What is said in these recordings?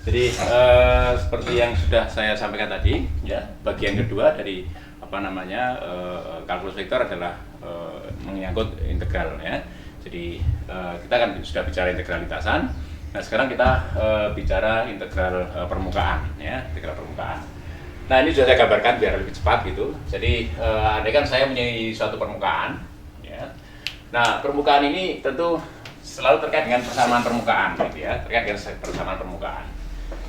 Jadi seperti yang sudah saya sampaikan tadi, ya, bagian kedua dari kalkulus vektor adalah menyangkut integral, ya. Jadi kita kan sudah bicara integralitasan. Nah, sekarang kita bicara integral permukaan, ya, integral permukaan. Nah, ini sudah saya gambarkan biar lebih cepat gitu. Jadi andai kan saya punya suatu permukaan, ya. Nah, permukaan ini tentu selalu terkait dengan persamaan permukaan, gitu ya, terkait dengan persamaan permukaan.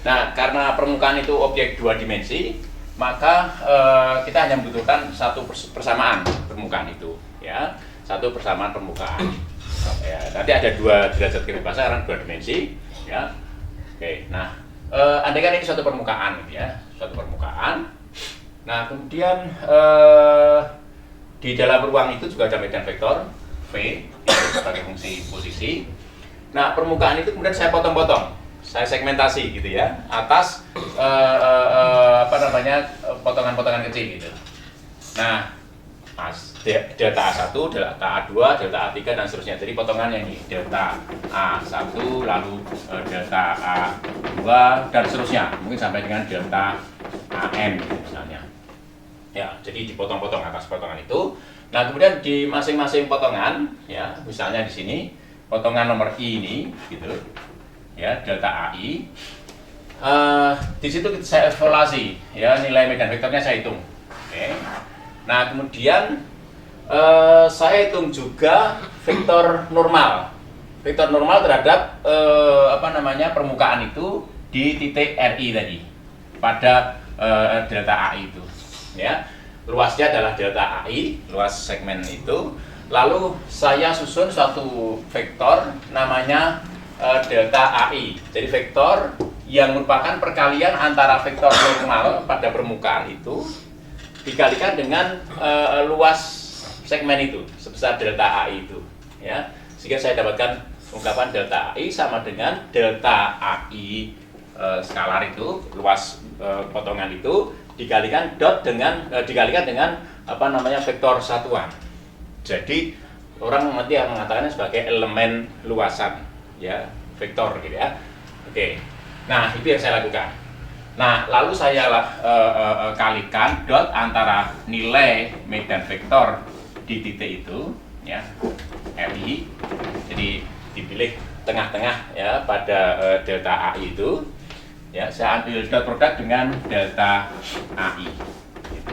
Nah, karena permukaan itu objek dua dimensi, maka kita hanya membutuhkan satu persamaan permukaan itu, ya, satu persamaan permukaan. Ya, nanti ada dua derajat kebebasan karena dua dimensi, ya. Oke, nah, andai kan ini suatu permukaan, gitu ya, suatu permukaan. Nah, kemudian di dalam ruang itu juga ada medan vektor V itu sebagai fungsi posisi. Nah, permukaan itu kemudian saya potong-potong, saya segmentasi gitu ya, atas potongan-potongan kecil gitu. Nah, delta A1, delta A2, delta A3 dan seterusnya. Jadi potongannya ini delta A1, lalu delta A2 dan seterusnya. Mungkin sampai dengan delta AN misalnya. Ya, jadi dipotong-potong atas potongan itu. Nah, kemudian di masing-masing potongan, ya, misalnya di sini potongan nomor I ini, gitu, ya, delta AI. Di situ saya evaluasi, ya, nilai medan vektornya saya hitung. Oke. Nah, kemudian saya hitung juga vektor normal terhadap permukaan itu di titik RI tadi pada delta AI itu, ya. Luasnya adalah delta AI, luas segmen itu. Lalu saya susun suatu vektor namanya delta AI. Jadi vektor yang merupakan perkalian antara vektor normal pada permukaan itu dikalikan dengan luas segmen itu sebesar delta AI itu, ya. Sehingga saya dapatkan ungkapan delta AI sama dengan delta AI skalar itu, luas potongan itu dikalikan dengan vektor satuan. Jadi orang nanti yang mengatakannya sebagai elemen luasan, ya, vektor gitu ya. Oke. Nah, itu yang saya lakukan. Nah, lalu saya kalikan dot antara nilai medan vektor di titik itu, ya, RI. Jadi dipilih tengah-tengah, ya, pada delta AI itu. Ya, saya ambil dot produk dengan delta AI. Gitu.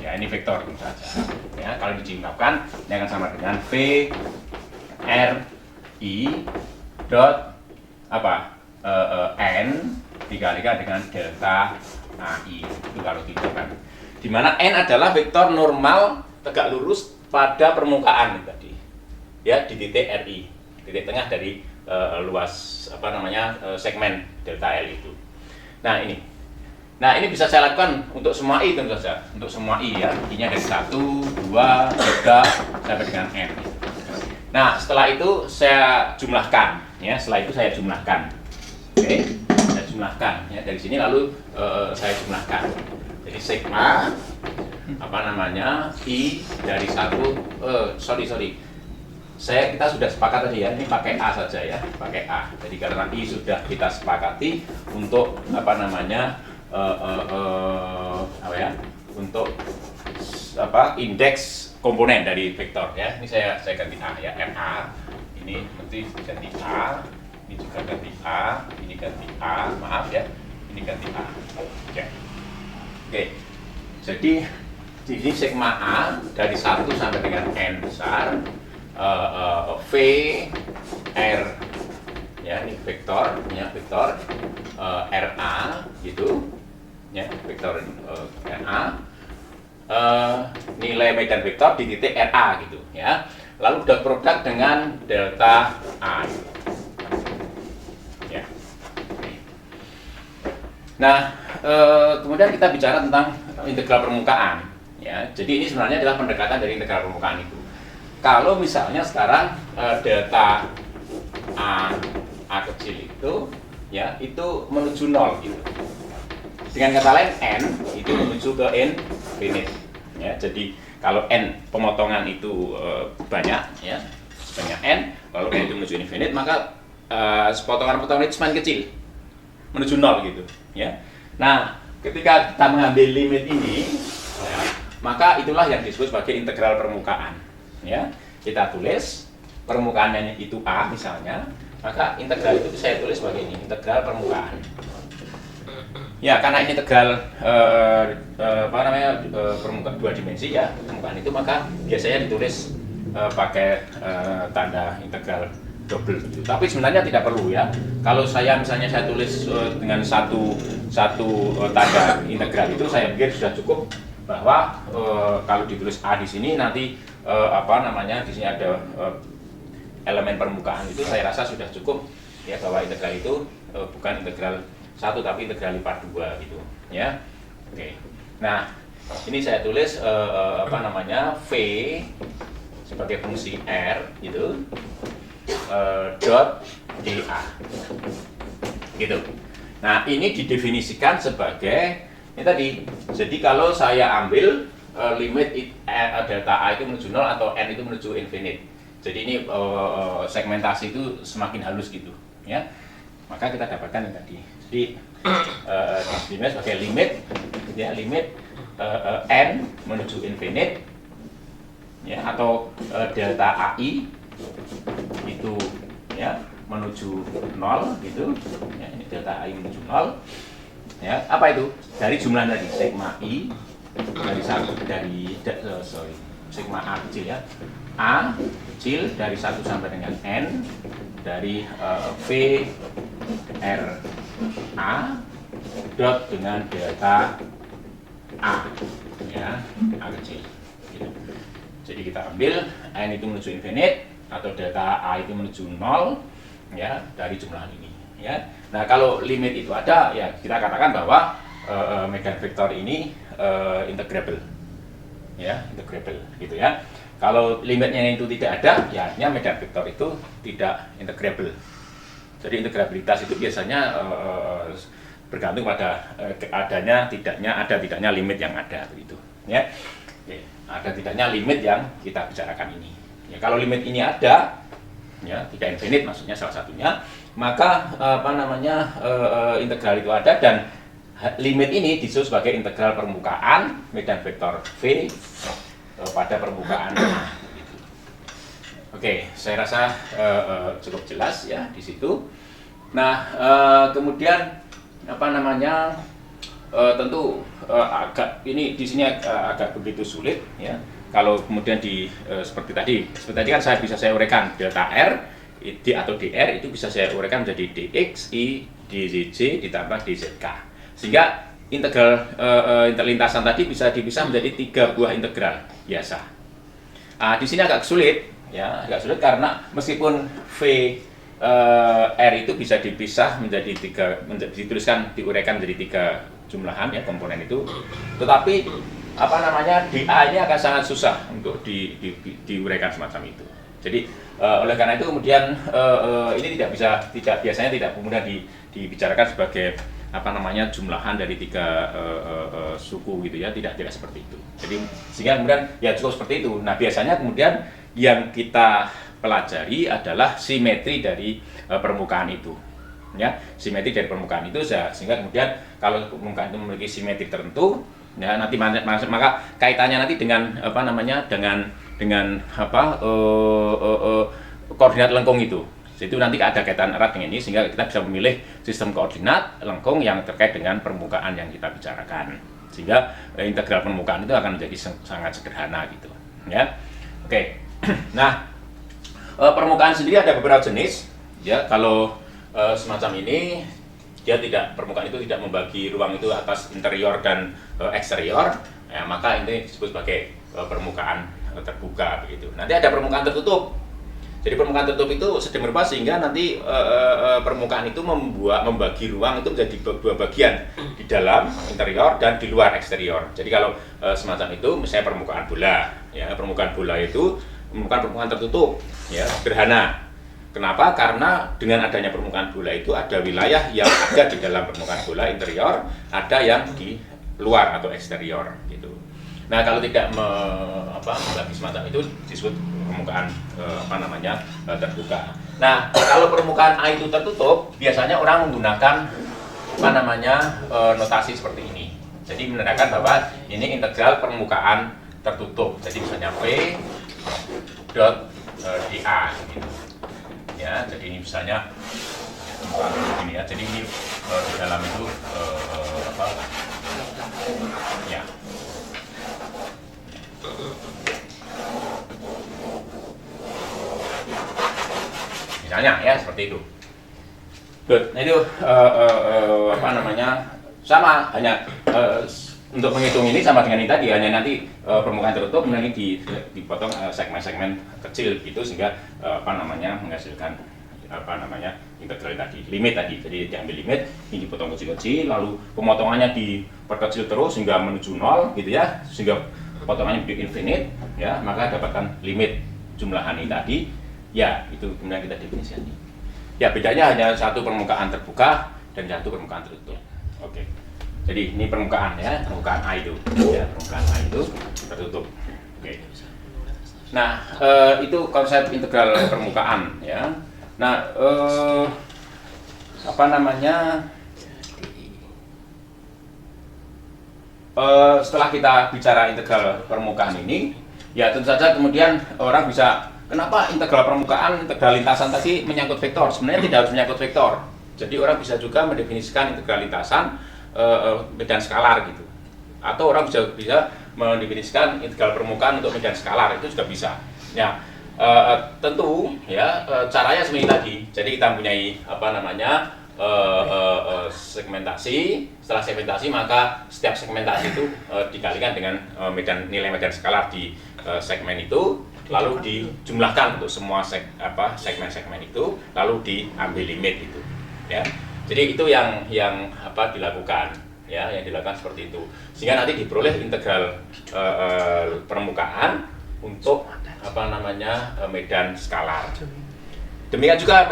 Ya, ini vektor tentu saja. Ya, kalau dijumlahkan ini akan sama dengan V R I dot N dikalikan dengan delta AI itu kalau dijumlahkan. Di mana N adalah vektor normal tegak lurus pada permukaan tadi. Ya, di titik RI, titik tengah dari luas segmen delta L itu. Nah, ini bisa saya lakukan untuk semua I tentu saja. Untuk semua I, ya. I-nya dari 1, 2, 3 sampai dengan N. Nah, setelah itu saya jumlahkan, ya. Setelah itu saya jumlahkan. Oke, saya jumlahkan, ya. Dari sini lalu saya jumlahkan. Jadi sigma I dari 1 kita sudah sepakat tadi, ya, ini pakai A saja, ya, pakai A. Jadi karena I sudah kita sepakati untuk untuk indeks komponen dari vektor, ya. Ini saya ganti A, ya, MA. Ini nanti ganti A, ini juga ganti A, ini ganti A, maaf, ya. Ini ganti A. Oke. Oke. Jadi ini sigma A dari 1 sampai dengan N besar. V R, ya, ini vektor, ya, vektor RA gitu, ya, vektor RA, nilai medan vektor di titik RA gitu, ya. Lalu dot produk dengan delta A gitu. Ya. Nah, kemudian kita bicara tentang integral permukaan, ya. Jadi ini sebenarnya adalah pendekatan dari integral permukaan itu. Kalau misalnya sekarang delta A kecil itu, ya, itu menuju 0 gitu. Dengan kata lain N itu menuju ke infinite, ya. Jadi kalau N pemotongan itu banyak, ya, sebanyak N, lalu N itu menuju infinite, maka potongan-potongan itu semakin kecil, menuju 0 gitu ya. Nah, ketika kita mengambil limit ini ya, maka itulah yang disebut sebagai integral permukaan ya. Kita tulis permukaannya itu A misalnya, maka integral itu saya tulis sebagai ini, integral permukaan. Ya, karena ini integral permukaan 2 dimensi ya, permukaan itu, maka biasanya ditulis pakai tanda integral double. Tapi sebenarnya tidak perlu ya. Kalau misalnya saya tulis dengan satu tanda integral itu, saya pikir sudah cukup, bahwa kalau ditulis A di sini nanti di sini ada elemen permukaan itu, saya rasa sudah cukup ya, bahwa integral itu bukan integral 1 tapi integral lipat 2 gitu ya. Oke. Nah, ini saya tulis V sebagai fungsi R gitu dot dA gitu. Nah, ini didefinisikan sebagai ini tadi. Jadi kalau saya ambil limit delta A itu menuju 0 atau N itu menuju infinite. Jadi ini segmentasi itu semakin halus gitu ya. Maka kita dapatkan yang tadi. Jadi disebutnya sebagai limit ya, limit N menuju infinite ya, atau delta AI itu ya menuju 0 gitu ya, ini delta AI menuju 0 ya. Apa itu? Dari jumlah tadi, sigma I sigma A kecil ya, A kecil dari 1 sampai dengan N dari V R A dot dengan delta A ya, A kecil gitu. Jadi kita ambil N itu menuju infinite atau delta A itu menuju 0 ya, dari jumlah ini ya. Nah, kalau limit itu ada ya, kita katakan bahwa Medan vektor ini integrable ya, integrable gitu ya. Kalau limitnya itu tidak ada ya, artinya Medan vektor itu tidak integrable. Jadi integrabilitas itu biasanya bergantung pada ada tidaknya limit yang ada begitu ya. Oke, ada tidaknya limit yang kita bicarakan ini ya. Kalau limit ini ada ya, tidak infinite maksudnya salah satunya, maka integral itu ada, dan limit ini disebut sebagai integral permukaan medan vektor V pada permukaan A. Oke, saya rasa cukup jelas ya di situ. Nah, kemudian tentu agak ini di sini agak begitu sulit ya. Kalau kemudian seperti tadi kan saya uraikan delta R atau dr itu bisa saya uraikan menjadi dx, i, dz ditambah dzk. Sehingga integral interlintasan tadi bisa dipisah menjadi 3 buah integral biasa. Di sini agak sulit ya, agak sulit karena meskipun V R itu bisa dipisah menjadi diuraikan menjadi 3 jumlahan ya, komponen itu, tetapi dA ini akan sangat susah untuk diuraikan semacam itu. Jadi oleh karena itu kemudian ini biasanya tidak kemudian dibicarakan sebagai jumlahan dari 3 suku gitu ya, tidak seperti itu. Jadi sehingga kemudian ya cukup seperti itu. Nah, biasanya kemudian yang kita pelajari adalah simetri dari permukaan itu ya, simetri dari permukaan itu, sehingga kemudian kalau permukaan itu memiliki simetri tertentu ya, nanti maka kaitannya nanti dengan koordinat lengkung itu. Itu nanti ada kaitan erat dengan ini, sehingga kita bisa memilih sistem koordinat lengkung yang terkait dengan permukaan yang kita bicarakan, sehingga integral permukaan itu akan menjadi sangat sederhana gitu ya. Oke. Nah, permukaan sendiri ada beberapa jenis ya. Kalau semacam ini permukaan itu tidak membagi ruang itu atas interior dan eksterior ya, maka ini disebut sebagai permukaan terbuka begitu. Nanti ada permukaan tertutup. Jadi permukaan tertutup itu sedemikian rupa sehingga nanti permukaan itu membagi ruang itu menjadi 2 bagian, di dalam interior dan di luar eksterior. Jadi kalau semacam itu misalnya permukaan bola ya, permukaan bola itu permukaan tertutup ya, sederhana. Kenapa? Karena dengan adanya permukaan bola itu ada wilayah yang ada di dalam permukaan bola interior, ada yang di luar atau eksterior gitu. Nah, kalau tidak membagi semacam itu disebut permukaan terbuka. Nah, kalau permukaan A itu tertutup, biasanya orang menggunakan notasi seperti ini. Jadi menandakan bahwa ini integral permukaan tertutup. Jadi misalnya V dot dA gitu. Ya, jadi ini misalnya ini ya. Jadi ini di dalam itu apa? Ya. Misalnya ya seperti itu. Good. Nah itu sama, hanya untuk menghitung ini sama dengan ini tadi, hanya nanti permukaan tertutup kemudian ini dipotong segmen-segmen kecil gitu sehingga menghasilkan integral tadi, limit tadi. Jadi diambil limit, ini dipotong kecil-kecil, lalu pemotongannya diperkecil terus hingga menuju 0 gitu ya, sehingga potongannya menjadi infinite ya, maka dapatkan limit jumlah ini tadi. Ya, itu kemudian kita definisikan. Ya, bedanya hanya satu permukaan terbuka dan satu permukaan tertutup. Oke. Jadi ini permukaan ya, permukaan A itu. Ya, permukaan A itu tertutup. Oke. Nah, itu konsep integral permukaan ya. Nah, setelah kita bicara integral permukaan ini, ya tentu saja kemudian orang bisa, kenapa integral permukaan, integral lintasan tadi menyangkut vektor? Sebenarnya tidak harus menyangkut vektor. Jadi orang bisa juga mendefinisikan integral lintasan medan skalar gitu. Atau orang bisa mendefinisikan integral permukaan untuk medan skalar, itu juga bisa. Ya, tentu ya caranya seperti tadi. Jadi kita mempunyai segmentasi. Setelah segmentasi maka setiap segmentasi itu dikalikan dengan nilai medan skalar di segmen itu, lalu dijumlahkan untuk semua segmen-segmen itu, lalu diambil limit itu ya. Jadi itu yang dilakukan ya, yang dilakukan seperti itu, sehingga nanti diperoleh integral permukaan untuk medan skalar. Demikian juga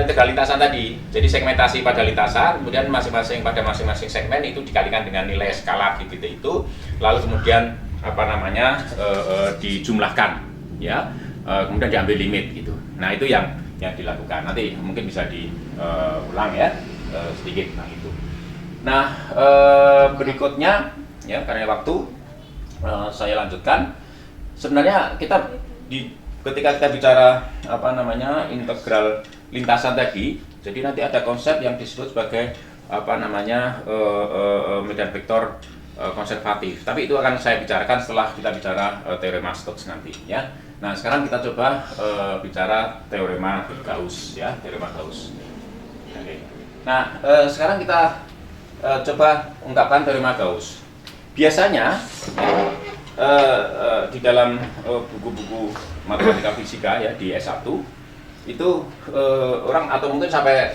integral lintasan tadi. Jadi segmentasi pada lintasan, kemudian masing-masing segmen itu dikalikan dengan nilai skalar di titik itu, lalu kemudian dijumlahkan ya, kemudian diambil limit gitu. Nah, itu yang dilakukan. Nanti mungkin bisa diulang ya sedikit tentang itu. Nah, berikutnya ya karena waktu saya lanjutkan. Sebenarnya ketika kita bicara integral lintasan tadi, jadi nanti ada konsep yang disebut sebagai medan vektor konservatif. Tapi itu akan saya bicarakan setelah kita bicara teorema Stokes nanti ya. Nah, sekarang kita coba bicara teorema Gauss ya, teorema Gauss. Oke. Nah, sekarang kita coba ungkapkan teorema Gauss. Biasanya di dalam buku-buku matematika fisika ya di S1 itu orang atau mungkin sampai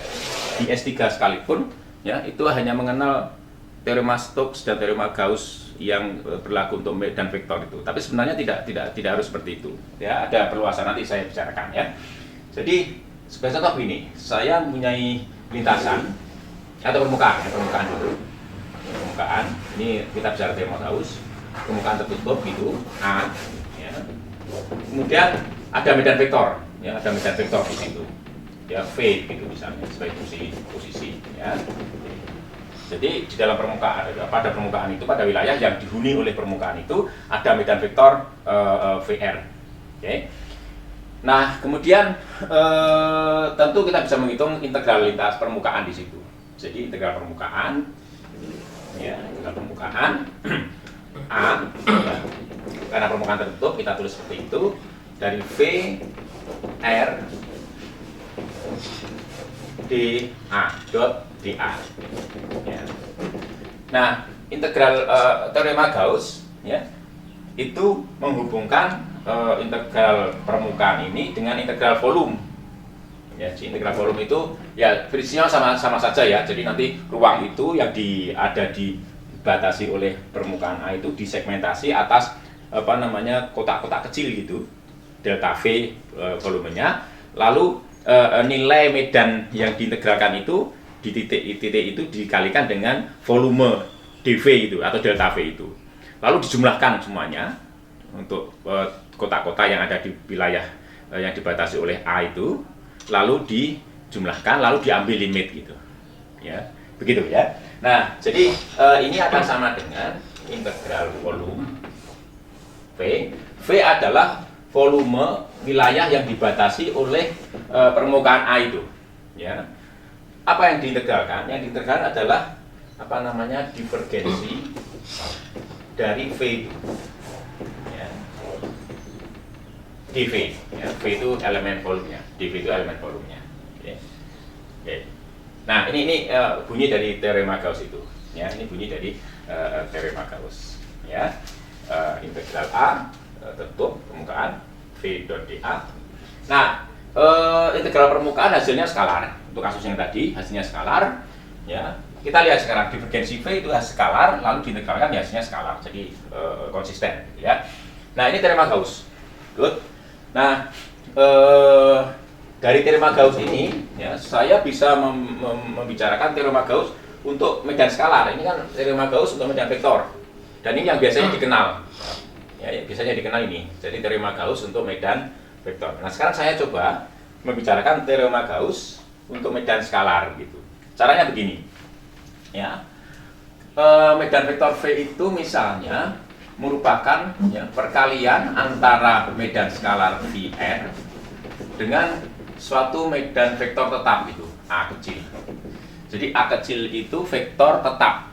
di S3 sekalipun ya itu hanya mengenal teorema Stokes dan teorema Gauss yang berlaku untuk medan vektor itu. Tapi sebenarnya tidak harus seperti itu. Ya, ada perluasan nanti saya bicarakan ya. Jadi sebagai contoh begini, saya mempunyai lintasan atau permukaan dulu. Permukaan ini kita bicara teorema Gauss. Permukaan tertutup gitu A ya. Kemudian ada medan vektor ya, ada medan vektor di situ ya, V gitu misalnya sebagai posisi ya. Jadi di dalam pada permukaan itu, pada wilayah yang dihuni oleh permukaan itu ada medan vektor VR. Oke. Nah, kemudian tentu kita bisa menghitung integral lintas permukaan di situ. Jadi integral permukaan ya, integral permukaan A ya. Karena permukaan tertutup kita tulis seperti itu, dari V R dA dot dA ya. Nah, integral teorema Gauss ya itu menghubungkan integral permukaan ini dengan integral volume ya. Di integral volume itu ya prinsipnya sama saja ya. Jadi nanti ruang itu yang dibatasi oleh permukaan A itu disegmentasi atas kotak-kotak kecil gitu, delta V volumenya, lalu nilai medan yang diintegralkan itu di titik itu dikalikan dengan volume dV itu atau delta V itu, lalu dijumlahkan semuanya untuk kotak-kotak yang ada di wilayah yang dibatasi oleh A itu, lalu dijumlahkan, lalu diambil limit gitu ya. Begitu ya. Nah, jadi ini akan sama dengan integral volume V. V adalah volume wilayah yang dibatasi oleh permukaan A itu. Ya. Apa yang diintegralkan? Yang diintegralkan adalah apa namanya, divergensi dari V itu. Ya. dV. Ya. V itu elemen volumenya. dV itu elemen volumenya. Oke. Oke. Nah, ini bunyi dari teorema Gauss itu. Ya, ini bunyi dari teorema Gauss. Ya. Integral A tertutup permukaan V dot dA. Nah, integral permukaan hasilnya skalar. Untuk kasus yang tadi hasilnya skalar. Ya, kita lihat sekarang divergensi V itu skalar, lalu diintegralkan hasilnya skalar. Jadi konsisten. Ya. Nah, ini teorema Gauss. Good. Nah, dari teorema Gauss ini, ya, saya bisa membicarakan teorema Gauss untuk medan skalar. Ini kan teorema Gauss untuk medan vektor. Dan ini yang biasanya dikenal. Ya, biasanya dikenal ini. Jadi teorema Gauss untuk medan vektor. Nah, sekarang saya coba membicarakan teorema Gauss untuk medan skalar gitu. Caranya begini. Ya. Medan vektor V itu misalnya merupakan ya, perkalian antara medan skalar VR dengan suatu medan vektor tetap itu A kecil. Jadi A kecil itu vektor tetap.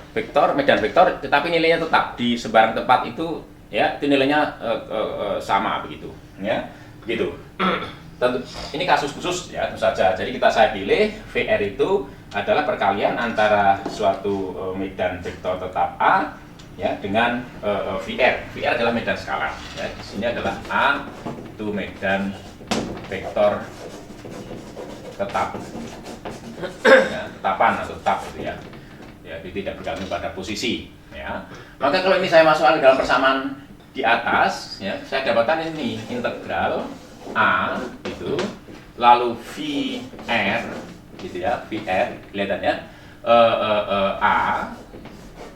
Vektor, medan vektor, tetapi nilainya tetap di sebarang tempat itu, ya, itu nilainya sama begitu, ya, begitu. Tentu ini kasus khusus, ya, tentu saja. Jadi saya pilih VR itu adalah perkalian antara suatu medan vektor tetap A, ya, dengan VR. VR adalah medan skalar. Ya. Di sini adalah A itu medan vektor tetap, ya, tetapan atau tetap gitu ya. Ya, itu tidak bergantung pada posisi. Ya. Maka kalau ini saya masukkan ke dalam persamaan di atas, ya, saya dapatkan ini integral A itu, lalu VR, gitu ya, VR, kelihatannya A,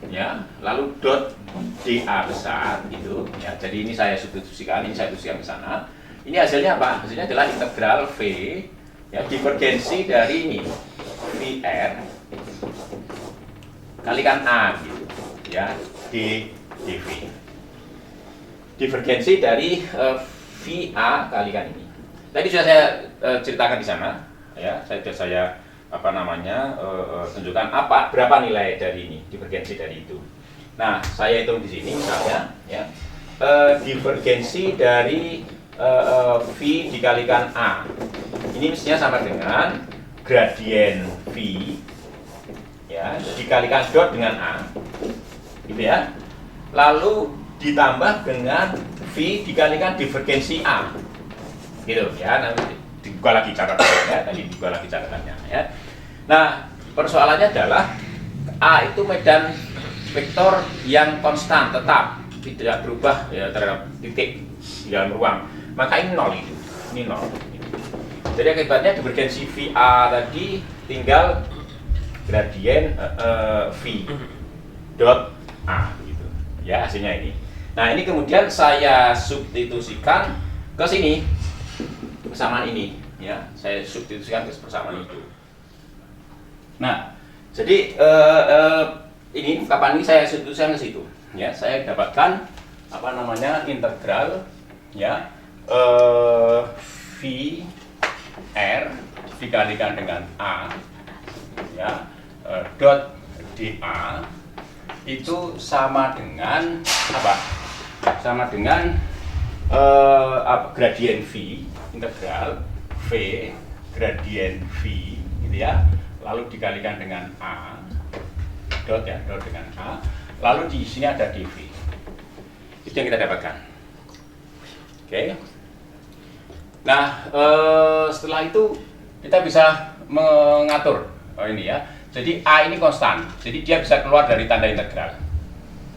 ya, lalu dot dA besar, gitu. Ya, jadi ini saya substitusikan, ini saya tuliskan ke sana. Ini hasilnya apa? Hasilnya adalah integral V, ya, divergensi dari ini VR kalikan A, gitu, ya, dV. Divergensi dari VA kalikan ini. Tadi sudah saya ceritakan di sana, ya, saya apa namanya tunjukkan berapa nilai dari ini, divergensi dari itu. Nah, saya hitung di sini misalnya, ya, divergensi dari V dikalikan A. Ini mestinya sama dengan gradien V, ya, dikalikan dot dengan A, gitu ya. Lalu ditambah dengan V dikalikan divergensi A, gitu ya. Nanti dibuka lagi catatannya, ya. Tadi dibuka lagi catatannya, ya. Nah, persoalannya adalah A itu medan vektor yang konstan, tetap, tidak berubah, ya, terhadap titik di dalam ruang. Maka ini nol itu, ini nol. Jadi akibatnya divergensi VA tadi tinggal gradien V dot A, gitu. Ya, hasilnya ini. Nah, ini kemudian saya substitusikan ke sini, persamaan ini, ya, saya substitusikan ke persamaan itu. Nah, jadi ini kapan ini saya substitusikan ke situ, ya, saya dapatkan apa namanya integral, ya, VR dikalikan dengan A, ya, dot dA itu sama dengan apa? Sama dengan gradien V, integral V gradien V, gitu ya, lalu dikalikan dengan A dot, ya, dot dengan A, lalu di sini ada dV. Itu yang kita dapatkan. Oke. Nah, setelah itu kita bisa mengatur ini, ya. Jadi A ini konstan, jadi dia bisa keluar dari tanda integral.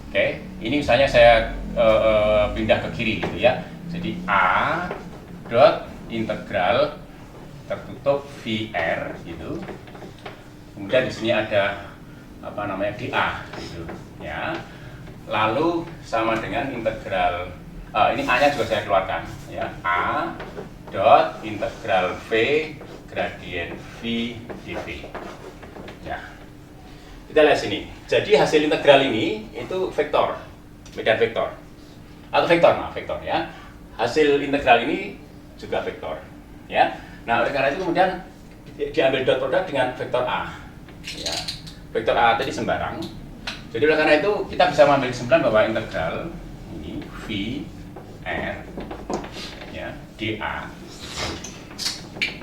Oke, ini misalnya saya pindah ke kiri, gitu ya. Jadi A dot integral tertutup VR, gitu. Kemudian di sini ada apa namanya dA, gitu ya. Lalu sama dengan integral ini A-nya juga saya keluarkan, ya. A dot integral V gradien V dV. Ya. Kita lihat sini. Jadi hasil integral ini itu vektor, medan vektor. Atau vektor, maaf, vektor ya. Hasil integral ini juga vektor. Ya. Nah, oleh karena itu kemudian diambil dot produk dengan vektor A. Ya. Vektor A tadi sembarang. Jadi oleh karena itu kita bisa mengambil kesimpulan bahwa integral ini V R ya, dA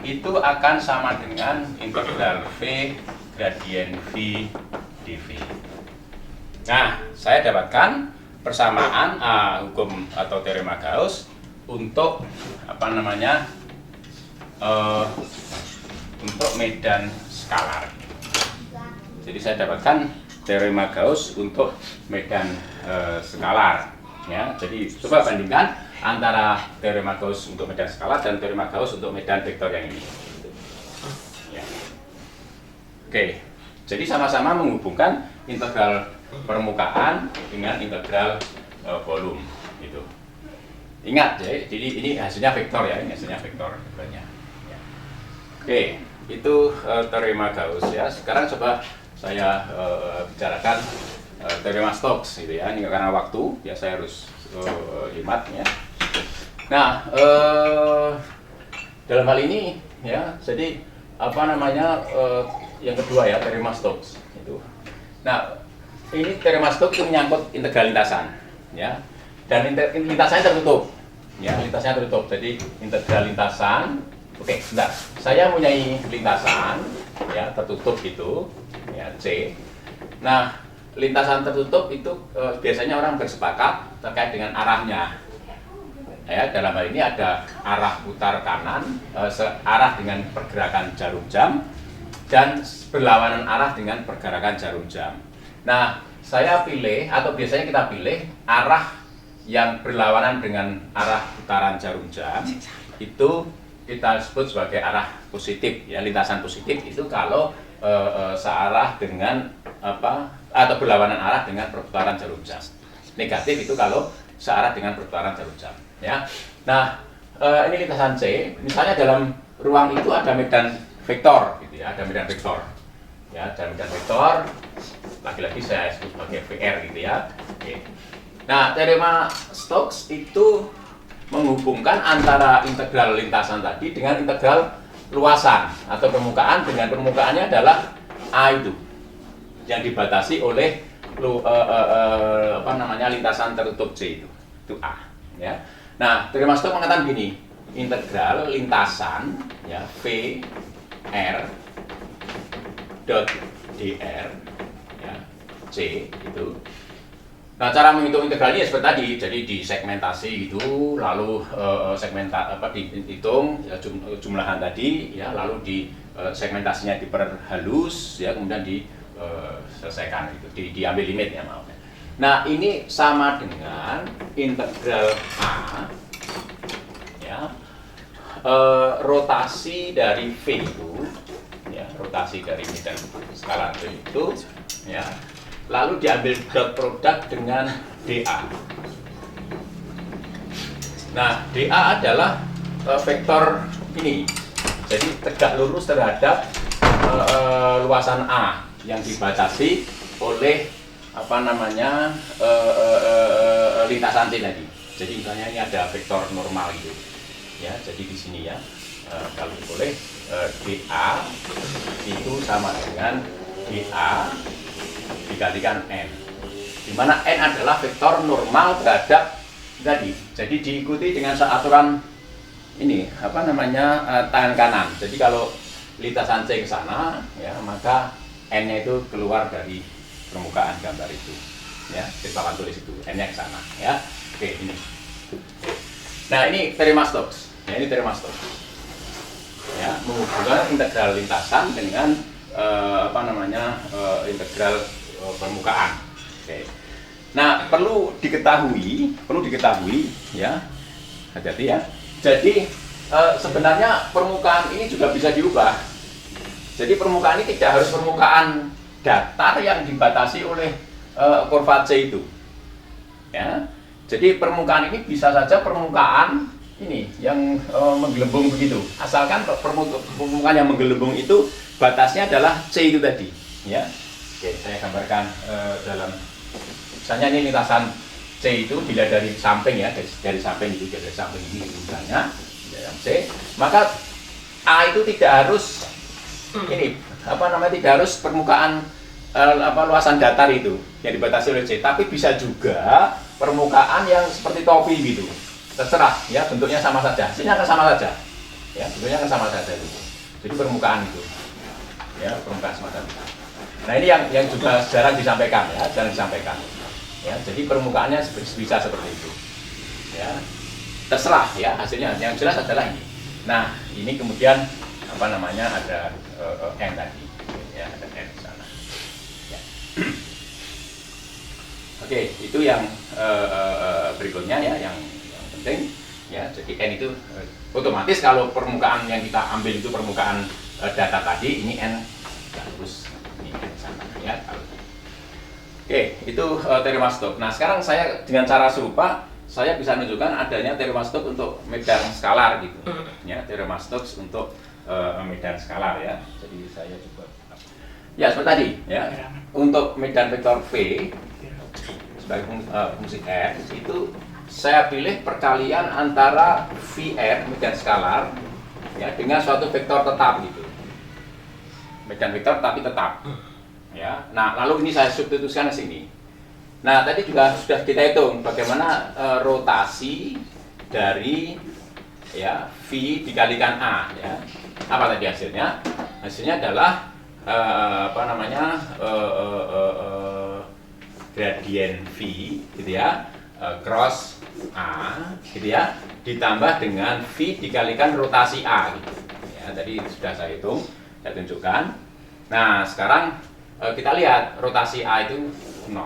itu akan sama dengan integral V gradien V dV. Nah, saya dapatkan persamaan hukum atau teorema Gauss untuk apa namanya untuk medan skalar. Jadi saya dapatkan teorema Gauss untuk medan skalar. Ya, jadi coba bandingkan antara teorema Gauss untuk medan skalar dan teorema Gauss untuk medan vektor yang ini. Ya. Oke, jadi sama-sama menghubungkan integral permukaan dengan integral volume. Gitu. Ingat, jadi ini hasilnya vektor ya, ini hasilnya vektor. Ya. Oke, itu teorema Gauss ya. Sekarang coba saya bicarakan teorema Stokes gitu ya. Ini karena waktu ya saya harus hemat ya. Nah, dalam hal ini ya, jadi apa namanya yang kedua ya, teorema Stokes itu. Nah, ini teorema Stokes itu menyangkut integral lintasan ya. Dan lintasannya tertutup. Ya, lintasannya tertutup. Jadi integral lintasan. Oke, sebentar. Saya mempunyai lintasan ya, tertutup itu ya, C. Nah, lintasan tertutup itu biasanya orang bersepakat terkait dengan arahnya. Ya, dalam hal ini ada arah putar kanan searah dengan pergerakan jarum jam dan berlawanan arah dengan pergerakan jarum jam. Nah, saya pilih atau biasanya kita pilih arah yang berlawanan dengan arah putaran jarum jam itu kita sebut sebagai arah positif ya, lintasan positif itu kalau searah dengan apa atau berlawanan arah dengan perputaran jarum jam. Negatif itu kalau searah dengan perputaran jarum jam ya. Nah, ini lintasan C, misalnya dalam ruang itu ada medan vektor gitu ya, ada medan vektor. Ya, ada medan vektor. Lagi-lagi saya sebut sebagai VR gitu ya. Oke. Nah, teorema Stokes itu menghubungkan antara integral lintasan tadi dengan integral luasan atau permukaan, dengan permukaannya adalah A itu yang dibatasi oleh apa namanya lintasan tertutup C itu A ya. Nah, teorema Stokes mengatakan gini, integral lintasan ya V R dot dr ya C itu. Nah, cara menghitung integralnya seperti tadi, jadi disegmentasi gitu, lalu dihitung ya, jumlahan tadi, ya, lalu di segmentasinya diperhalus, ya, kemudian diselesaikan gitu, diambil limit ya, maaf. Nah, ini sama dengan integral A, ya, rotasi dari V itu, ya, rotasi dari medan skalar V itu, ya. Lalu diambil dot produk dengan dA. Nah, dA adalah vektor ini. Jadi tegak lurus terhadap luasan A yang dibatasi oleh apa namanya lintasan T tadi. Jadi misalnya ini ada vektor normal gitu. Ya, jadi di sini ya. Kalau boleh dA itu sama dengan dA dikalikan N, di mana N adalah vektor normal terhadap tadi. Jadi diikuti dengan aturan ini apa namanya tangan kanan. Jadi kalau lintasan C ke sana, ya, maka N-nya itu keluar dari permukaan gambar itu. Ya, kita akan tulis itu N-nya ke sana. Ya, oke ini. Nah, ini teorema Stokes. Ya, ini teorema Stokes. Ya, menghubungkan integral lintasan dengan apa namanya integral permukaan. Oke. Nah, perlu diketahui ya, hati-hati ya. Jadi sebenarnya permukaan ini juga bisa diubah. Jadi permukaan ini tidak harus permukaan datar yang dibatasi oleh kurva C itu. Ya. Jadi permukaan ini bisa saja permukaan ini yang menggelembung begitu. Asalkan permukaan yang menggelembung itu batasnya adalah C itu tadi. Ya, oke, saya gambarkan dalam, misalnya ini lintasan C itu dilihat dari samping ya, dari samping itu, dari samping ini misalnya, dalam C, maka A itu tidak harus ini tidak harus permukaan luasan datar itu yang dibatasi oleh C, tapi bisa juga permukaan yang seperti topi gitu, terserah ya, bentuknya sama saja, hasilnya akan sama saja ya, bentuknya akan sama saja itu. Jadi permukaan itu ya, permukaan semacam itu. Nah ini yang juga jarang disampaikan ya, jarang disampaikan ya, jadi permukaannya bisa seperti itu ya, terserah ya, hasilnya yang jelas adalah ini. Nah ini kemudian ada N tadi ya, ada N di sana ya. Oke, itu yang berikutnya ya, yang penting ya. Jadi N itu otomatis kalau permukaan yang kita ambil itu permukaan data tadi, ini N lurus, ini N sana ya. Oke, itu teorema Stokes. Nah sekarang saya dengan cara serupa saya bisa menunjukkan adanya teorema Stokes untuk medan skalar gitu ya, teorema Stokes untuk medan skalar ya. Jadi saya coba ya seperti tadi ya, untuk medan vektor V sebagai fungsi R itu saya pilih perkalian antara VR medan skalar ya dengan suatu vektor tetap gitu, medan vektor tapi tetap ya. Nah lalu ini saya substitusikan ke sini. Nah tadi juga sudah kita hitung bagaimana rotasi dari ya V dikalikan A ya. Apa tadi hasilnya? Hasilnya adalah gradien V gitu ya, cross A gitu ya, ditambah dengan V dikalikan rotasi A gitu ya. Tadi sudah saya hitung, saya tunjukkan. Nah sekarang kita lihat rotasi A itu 0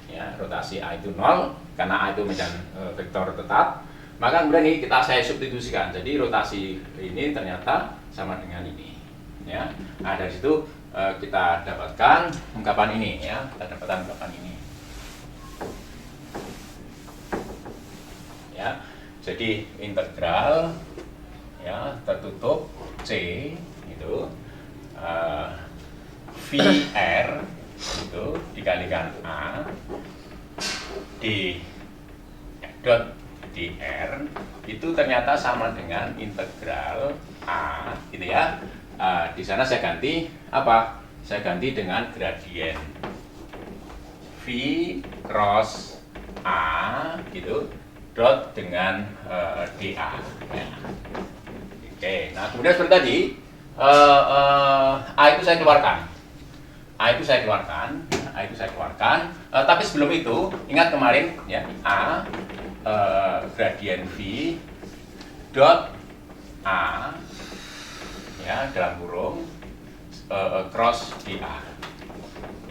ya, rotasi A itu 0 karena A itu medan vektor tetap. Maka kemudian ini saya substitusikan, jadi rotasi ini ternyata sama dengan ini ya. Nah dari situ kita dapatkan ungkapan ini ya, kita dapatkan ungkapan ini ya. Jadi integral ya tertutup C itu VR itu dikalikan A di dot dr itu ternyata sama dengan integral A gitu ya. Di sana saya ganti apa? Saya ganti dengan gradien V cross A gitu dot dengan dA ya. Oke, nah kemudian seperti tadi A itu saya keluarkan, tapi sebelum itu ingat kemarin ya, A gradien V dot A ya dalam kurung cross dA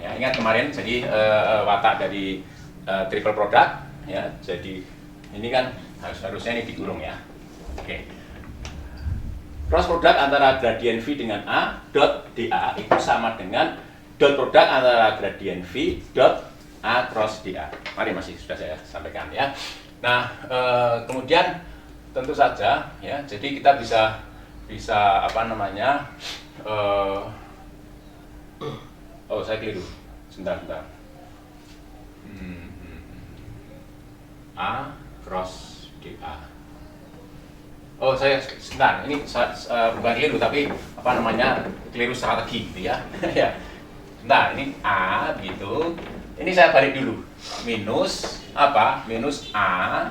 ya, ingat kemarin. Jadi watak dari triple product ya, jadi ini kan harusnya ini dikurung ya. Oke, cross product antara gradien V dengan A dot dA itu sama dengan dot product antara gradien V dot A cross dA. Mari masih sudah saya sampaikan ya. Nah kemudian tentu saja ya, jadi kita bisa oh saya keliru, sebentar A cross dA. Oh saya sebentar, ini bukan keliru tapi keliru strategi gitu ya. Ya sebentar, ini A gitu, ini saya balik dulu, minus minus A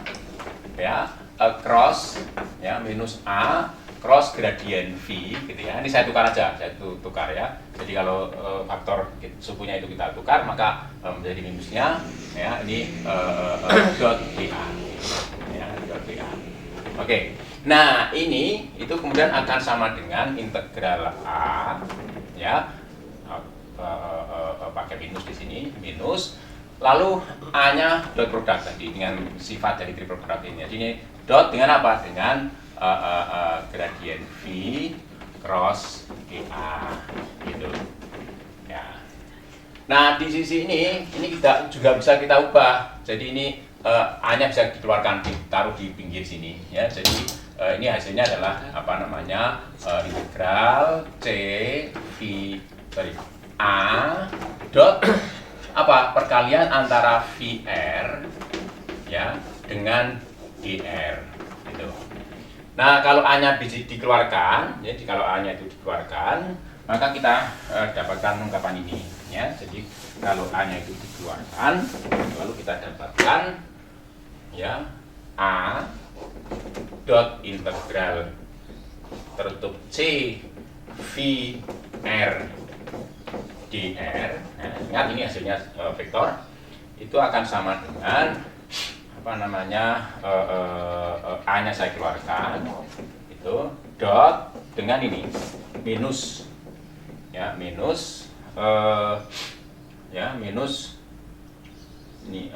ya, cross ya, minus A cross gradien V gitu ya. Ini saya tukar aja, ya. Jadi kalau faktor sukunya itu kita tukar, maka menjadi minusnya ya, ini dot dA ya, dot dA. Oke. Nah, ini itu kemudian akan sama dengan integral A ya. Pakai minus di sini, minus. Lalu A-nya dot product tadi dengan sifat dari triple product ini. Jadi ini dot dengan apa? Dengan gradien V cross dA gitu ya. Nah di sisi ini kita juga bisa kita ubah. Jadi ini A-nya bisa dikeluarkan, ditaruh di pinggir sini ya. Jadi ini hasilnya adalah integral C V A dot apa perkalian antara VR ya dengan DR gitu. Nah, kalau A-nya dikeluarkan, ya, kalau A-nya itu dikeluarkan, maka kita dapatkan ungkapan ini ya. Jadi kalau A-nya itu dikeluarkan, lalu kita dapatkan ya A dot integral tertutup C V R dr. Nah, ingat ini hasilnya vektor itu akan sama dengan apa namanya A-nya saya keluarkan itu dot dengan ini minus ya minus minus ini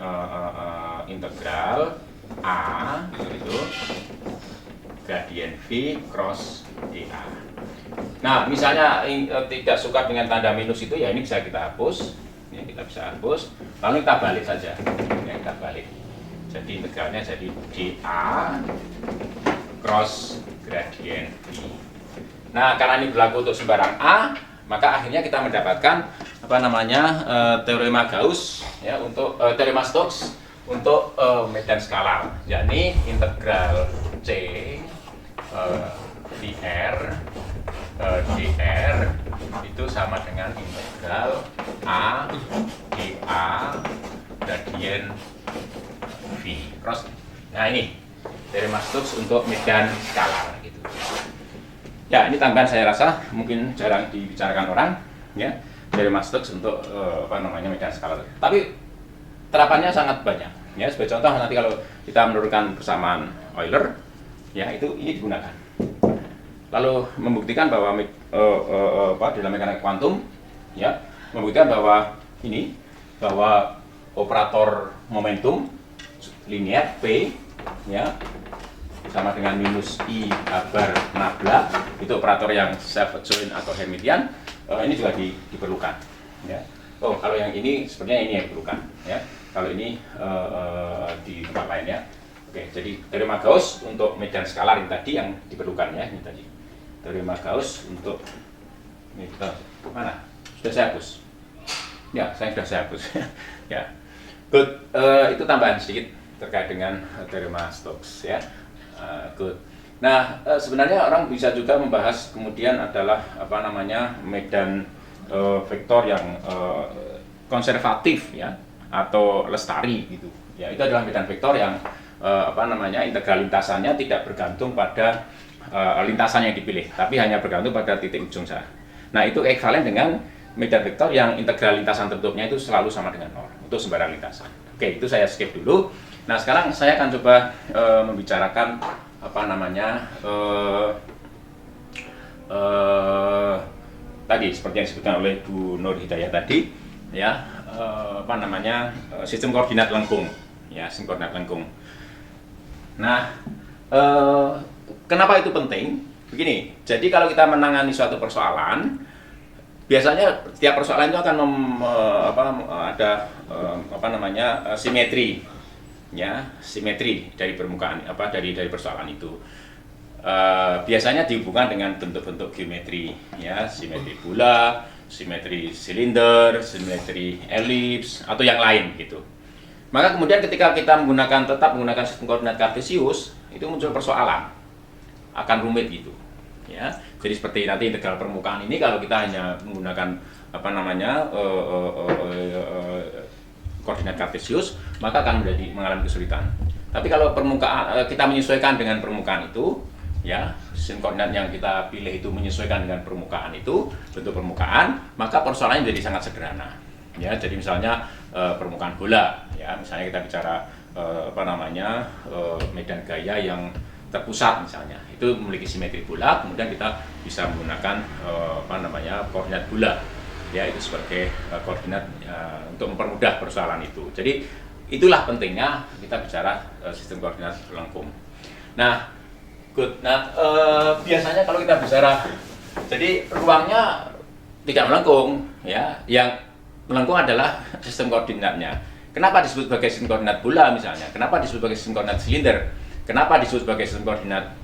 integral A itu gradien V cross dA. Nah, misalnya tidak suka dengan tanda minus itu ya ini bisa kita hapus. Ini kita bisa hapus. Lalu kita balik saja. Ya, kita balik. Jadi integralnya jadi dA cross gradien V. Nah, karena ini berlaku untuk sembarang A, maka akhirnya kita mendapatkan apa namanya teorema Gauss ya untuk teorema Stokes untuk medan skalar, yakni integral C VR dr itu sama dengan integral A dA gradien V cross. Nah, ini teorema Stokes untuk medan skalar gitu. Ya, ini tambahan saya rasa mungkin jarang dibicarakan orang ya, teorema Stokes untuk apa namanya medan skalar. Tapi terapannya sangat banyak. Ya, sebagai contoh nanti kalau kita menurunkan persamaan Euler, ya itu ini digunakan. Lalu membuktikan bahwa dalam mekanika kuantum, ya membuktikan bahwa bahwa operator momentum linear P, ya sama dengan minus I bar nabla, itu operator yang self adjoint atau Hermitian, ini juga diperlukan. Ya. Oh, kalau yang ini sebenarnya ini yang diperlukan, ya. Kalau ini di tempat lainnya. Oke, jadi teorema Gauss untuk medan skalar ini tadi yang diperlukan ya, ini tadi. Teorema Gauss untuk ini kita mana? Sudah saya hapus. Ya, sudah saya hapus. Ya. Good. Itu tambahan sedikit terkait dengan teorema Stokes ya. Good. Nah, sebenarnya orang bisa juga membahas kemudian adalah apa namanya medan vektor yang konservatif ya atau lestari gitu. Ya, itu adalah medan vektor yang apa namanya integral lintasannya tidak bergantung pada lintasan yang dipilih, tapi hanya bergantung pada titik ujung saja. Nah, itu ekvivalen dengan medan vektor yang integral lintasan tertutupnya itu selalu sama dengan 0 untuk sembarang lintasan. Oke, itu saya skip dulu. Nah, sekarang saya akan coba membicarakan apa namanya tadi seperti yang disebutkan oleh Bu Nur Hidayah tadi ya apa namanya sistem koordinat lengkung ya, sistem koordinat lengkung. Nah, kenapa itu penting? Begini, jadi kalau kita menangani suatu persoalan, biasanya tiap persoalan itu akan ada apa namanya simetri ya, simetri dari permukaan apa dari persoalan itu. Biasanya dihubungkan dengan bentuk-bentuk geometri ya, simetri bola, simetri silinder, simetri elips atau yang lain gitu. Maka kemudian ketika kita tetap menggunakan sistem koordinat kartesius, itu muncul persoalan, akan rumit gitu ya. Jadi seperti nanti integral permukaan ini kalau kita hanya menggunakan apa namanya koordinat kartesius, maka akan mengalami kesulitan. Tapi kalau permukaan kita menyesuaikan dengan permukaan itu ya, sistem koordinat yang kita pilih itu menyesuaikan dengan permukaan itu, bentuk permukaan, maka persoalannya jadi sangat sederhana. Ya, jadi misalnya permukaan bola, ya, misalnya kita bicara apa namanya medan gaya yang terpusat misalnya, itu memiliki simetri bola, kemudian kita bisa menggunakan apa namanya koordinat bola, ya itu sebagai koordinat untuk mempermudah persoalan itu. Jadi itulah pentingnya kita bicara sistem koordinat lengkung. Nah, good. Nah, biasanya kalau kita bicara, jadi ruangnya tidak melengkung, ya. Yang melengkung adalah sistem koordinatnya. Kenapa disebut sebagai sistem koordinat bola misalnya? Kenapa disebut sebagai sistem koordinat silinder? Kenapa disebut sebagai sistem koordinat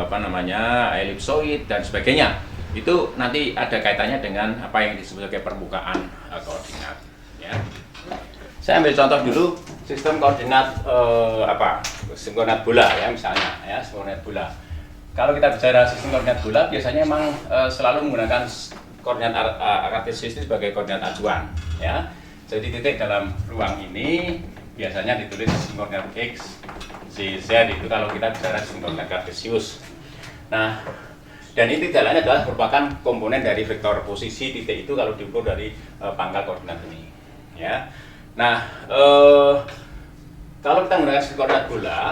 apa namanya elipsoid dan sebagainya? Itu nanti ada kaitannya dengan apa yang disebut sebagai permukaan koordinat. Ya. Saya ambil contoh dulu sistem koordinat sistem koordinat bola ya misalnya ya, sistem koordinat bola. Kalau kita bicara sistem koordinat bola biasanya memang selalu menggunakan koordinat kartesius sebagai koordinat acuan ya. Jadi titik dalam ruang ini biasanya ditulis sistem koordinat x, y, z itu kalau kita bicara sistem koordinat kartesius. Nah, dan ini tidak lain adalah merupakan komponen dari vektor posisi titik itu kalau diukur dari pangkal koordinat ini ya. Nah, kalau kita menggunakan sistem koordinat bola,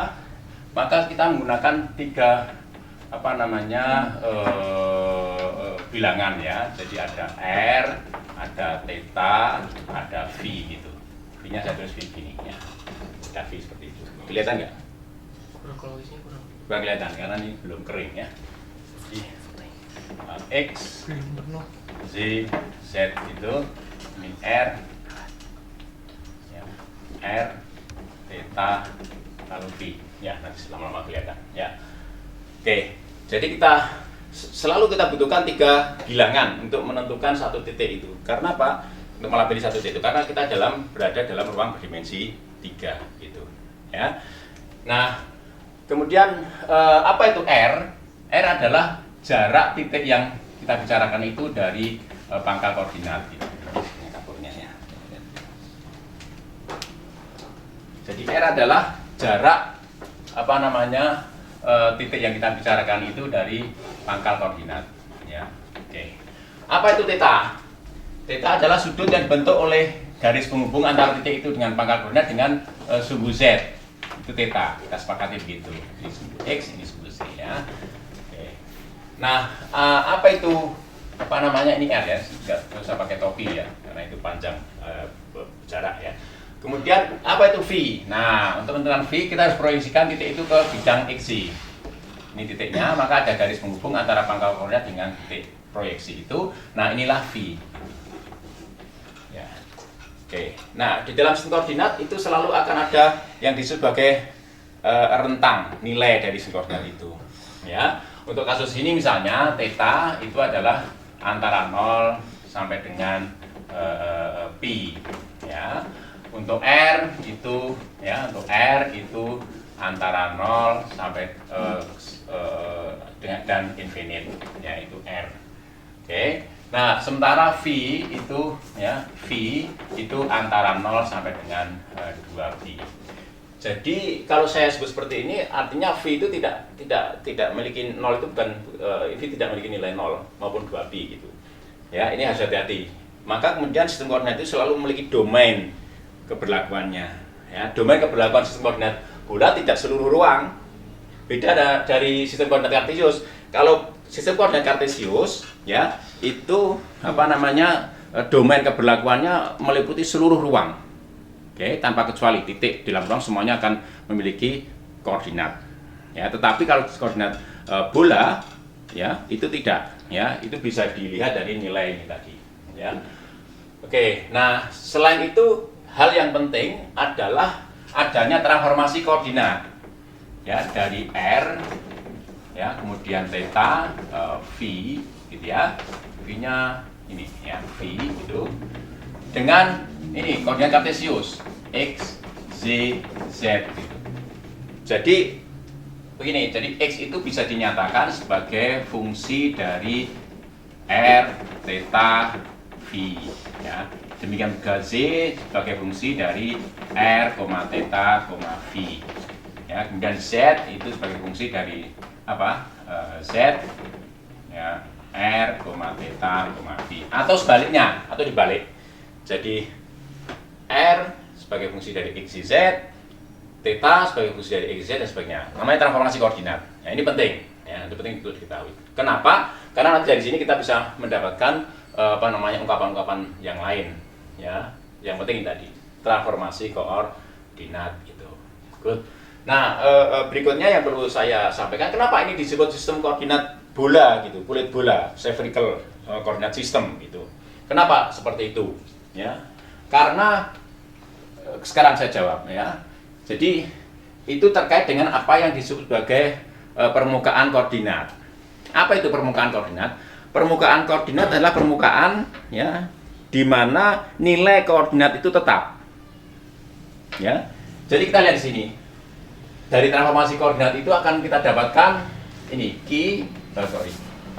maka kita menggunakan tiga bilangan ya. Jadi ada R, ada theta, ada V gitu. V-nya saya tulis V gini ya. Ada V seperti itu. Kelihatan nggak? Kurang kelihatan karena ini belum kering ya. X, Z, Z itu min R, ya, R, theta, lalu V. Ya, nanti lama-lama kelihatan. Ya, oke. Jadi selalu kita butuhkan tiga bilangan untuk menentukan satu titik itu. Karena apa? Untuk melabeli satu titik itu karena kita berada dalam ruang berdimensi 3 gitu. Ya. Nah, kemudian apa itu R? R adalah jarak titik yang kita bicarakan itu dari pangkal koordinat gitu. Ini kapurnya ya. Jadi R adalah jarak titik yang kita bicarakan itu dari pangkal koordinat ya. Oke. Apa itu theta? Theta adalah sudut yang dibentuk oleh garis penghubung antara titik itu dengan pangkal koordinat dengan sumbu Z. Itu theta. Kita sepakati begitu. Ini sumbu X, ini sumbu Z ya. Nah, apa itu ini R ya, nggak usah pakai topi ya, karena itu panjang jarak ya. Kemudian apa itu V? Nah, untuk menentukan V kita harus proyeksikan titik itu ke bidang XY. Ini titiknya, maka ada garis penghubung antara pangkal koordinat dengan titik proyeksi itu. Nah, inilah V. Ya. Oke. Nah, di dalam sistem koordinat itu selalu akan ada yang disebut sebagai rentang nilai dari sistem koordinat itu. Ya. Untuk kasus ini misalnya theta itu adalah antara 0 sampai dengan pi ya. Untuk R itu antara 0 sampai dan infinite ya, itu R. Oke. Nah, sementara V itu antara 0 sampai dengan 2pi. Jadi kalau saya sebut seperti ini artinya V itu tidak memiliki 0 itu bukan V tidak memiliki nilai 0 maupun 2pi gitu. Ya, ini harus hati-hati. Maka kemudian sistem koordinat itu selalu memiliki domain keberlakuannya. Ya, domain keberlakuan sistem koordinat bola tidak seluruh ruang. Beda dari sistem koordinat kartesius. Kalau sistem koordinat kartesius ya, itu domain keberlakuannya meliputi seluruh ruang. Oke, tanpa kecuali titik di dalam ruang semuanya akan memiliki koordinat. Ya, tetapi kalau koordinat bola ya, itu tidak ya, itu bisa dilihat dari nilai ini tadi ya. Oke, nah selain itu hal yang penting adalah adanya transformasi koordinat ya, dari R ya, kemudian theta, V gitu ya. V-nya ini ya, V itu dengan ini koordinat kartesius X, Z, Z gitu. Jadi begini, jadi X itu bisa dinyatakan sebagai fungsi dari R, theta, V ya. Demikian juga Z sebagai fungsi dari R, theta, V ya. Kemudian Z itu sebagai fungsi dari Z ya, R, theta, V atau sebaliknya, atau dibalik. Jadi R sebagai fungsi dari X, Z, theta sebagai fungsi dari X, Z dan sebagainya. Namanya transformasi koordinat. Ya, ini penting. Ya, itu penting untuk diketahui. Kenapa? Karena nanti dari sini kita bisa mendapatkan ungkapan-ungkapan yang lain. Ya, yang penting ini tadi transformasi koordinat gitu. Good. Nah, berikutnya yang perlu saya sampaikan, kenapa ini disebut sistem koordinat bola gitu, bulat bola, spherical coordinate system gitu. Kenapa seperti itu? Ya, karena sekarang saya jawab ya. Jadi itu terkait dengan apa yang disebut sebagai permukaan koordinat. Apa itu permukaan koordinat? permukaan koordinat adalah permukaan ya di mana nilai koordinat itu tetap. Ya. Jadi kita lihat di sini. Dari transformasi koordinat itu akan kita dapatkan ini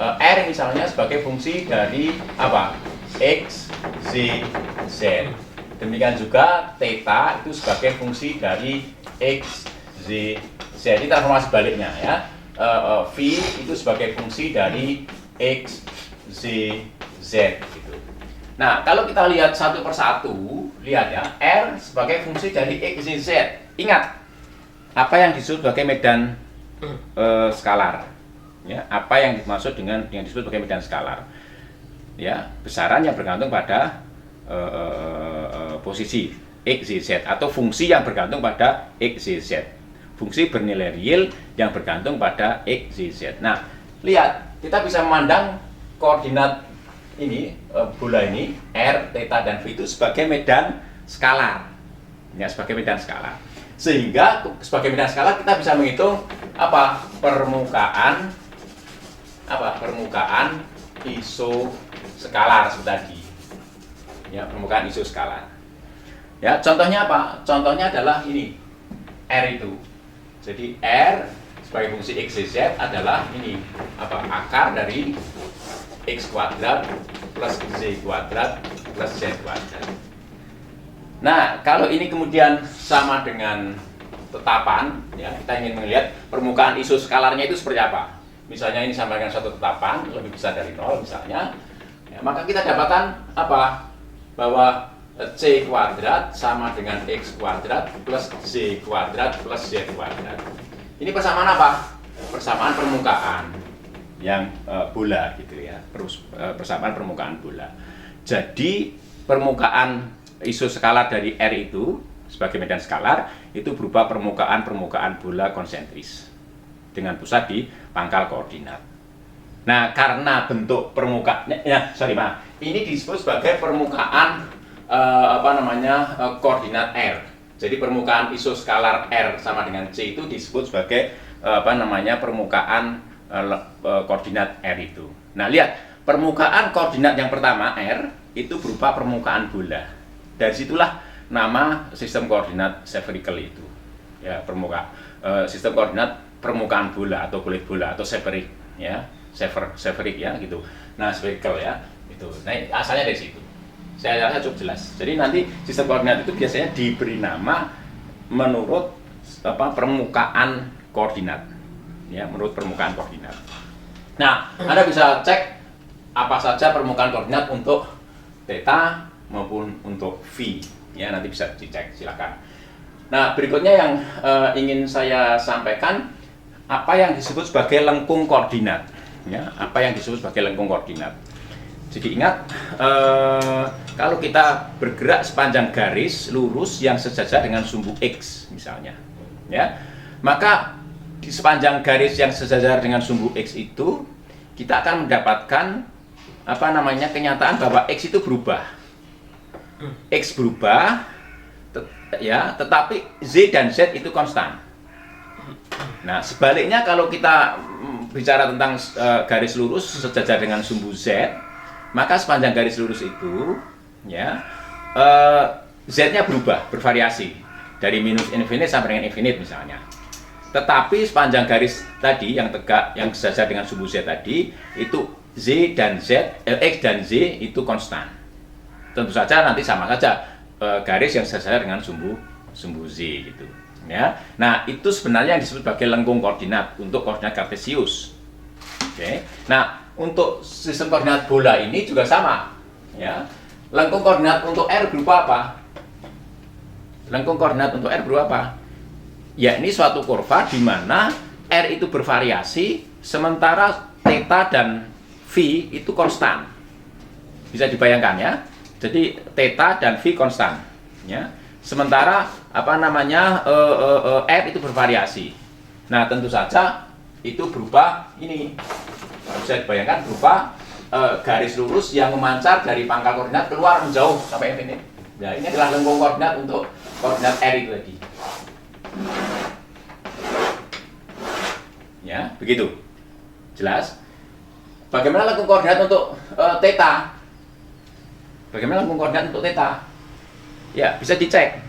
R misalnya sebagai fungsi dari apa? X, Z, Z. Demikian juga theta itu sebagai fungsi dari X, Z, Z. Ini transformasi baliknya ya. V itu sebagai fungsi dari X, Z, Z gitu. Nah, kalau kita lihat satu persatu, lihat ya, R sebagai fungsi dari X, Y, Z. Ingat, apa yang disebut sebagai medan skalar. Ya, apa yang dimaksud dengan yang disebut sebagai medan skalar. Ya, besaran yang bergantung pada posisi X, Y, Z atau fungsi yang bergantung pada X, Y, Z. Fungsi bernilai real yang bergantung pada X, Y, Z. Nah, lihat, kita bisa memandang koordinat ini, bola ini, R, theta, dan V itu sebagai medan skalar. Ya, sebagai medan skalar. Sehingga sebagai medan skalar kita bisa menghitung apa? Permukaan isoskalar seperti tadi. Ya, permukaan isoskalar. Ya, contohnya apa? Contohnya adalah ini. R itu. Jadi R sebagai fungsi X, Y, Z adalah ini apa? Akar dari X kuadrat plus Z kuadrat plus Z kuadrat. Nah, kalau ini kemudian sama dengan tetapan, ya, kita ingin melihat permukaan isoskalarnya itu seperti apa. Misalnya ini sama dengan suatu tetapan lebih besar dari 0 misalnya, ya, maka kita dapatkan apa? Bahwa C kuadrat sama dengan X kuadrat plus Z kuadrat plus Z kuadrat. Ini persamaan apa? Persamaan permukaan yang bola gitu ya, persamaan permukaan bola. Jadi permukaan isoskalar dari R itu sebagai medan skalar itu berupa permukaan bola konsentris dengan pusat di pangkal koordinat. Nah, karena bentuk permukaan ini disebut sebagai permukaan koordinat R. Jadi permukaan isoskalar R sama dengan C itu disebut sebagai permukaan koordinat R itu. Nah, lihat, permukaan koordinat yang pertama R itu berupa permukaan bola. Dari situlah nama sistem koordinat spherical itu. Ya, sistem koordinat permukaan bola atau kulit bola atau spheric ya, spheric ya gitu. Nah, spherical ya, itu. Nah, asalnya dari situ. Saya rasa cukup jelas. Jadi nanti sistem koordinat itu biasanya diberi nama menurut permukaan koordinat. Ya, menurut permukaan koordinat. Nah, Anda bisa cek apa saja permukaan koordinat untuk theta maupun untuk V. Ya, nanti bisa dicek, silakan. Nah, berikutnya yang ingin saya sampaikan, apa yang disebut sebagai lengkung koordinat. Ya, apa yang disebut sebagai lengkung koordinat. Jadi ingat, kalau kita bergerak sepanjang garis lurus yang sejajar dengan sumbu X misalnya, ya, maka di sepanjang garis yang sejajar dengan sumbu X itu kita akan mendapatkan kenyataan bahwa X itu berubah. X berubah, tetapi Z dan Z itu konstan. Nah, sebaliknya kalau kita bicara tentang garis lurus sejajar dengan sumbu Z, maka sepanjang garis lurus itu, ya, Z-nya berubah, bervariasi dari minus infinite sampai dengan infinite misalnya. Tetapi sepanjang garis tadi yang tegak, yang sejajar dengan sumbu Z tadi, itu Z dan Z, X dan Z itu konstan. Tentu saja nanti sama saja garis yang sejajar dengan sumbu Z gitu. Ya. Nah, itu sebenarnya yang disebut sebagai lengkung koordinat untuk koordinat kartesius. Oke. Nah, untuk sistem koordinat bola ini juga sama. Ya. Lengkung koordinat untuk R berupa apa? Lengkung koordinat untuk R berupa apa? Ya, ini suatu kurva di mana R itu bervariasi, sementara theta dan V itu konstan. Bisa dibayangkan ya. Jadi theta dan V konstan. Ya. Sementara R itu bervariasi. Nah, tentu saja itu berupa ini. Bisa dibayangkan berupa garis lurus yang memancar dari pangkal koordinat keluar menjauh sampai infinite. Nah, ini adalah lengkung koordinat untuk koordinat R itu tadi. Ya, begitu. Jelas? bagaimana lengkung koordinat untuk theta? Bagaimana lengkung koordinat untuk theta? Ya, bisa dicek.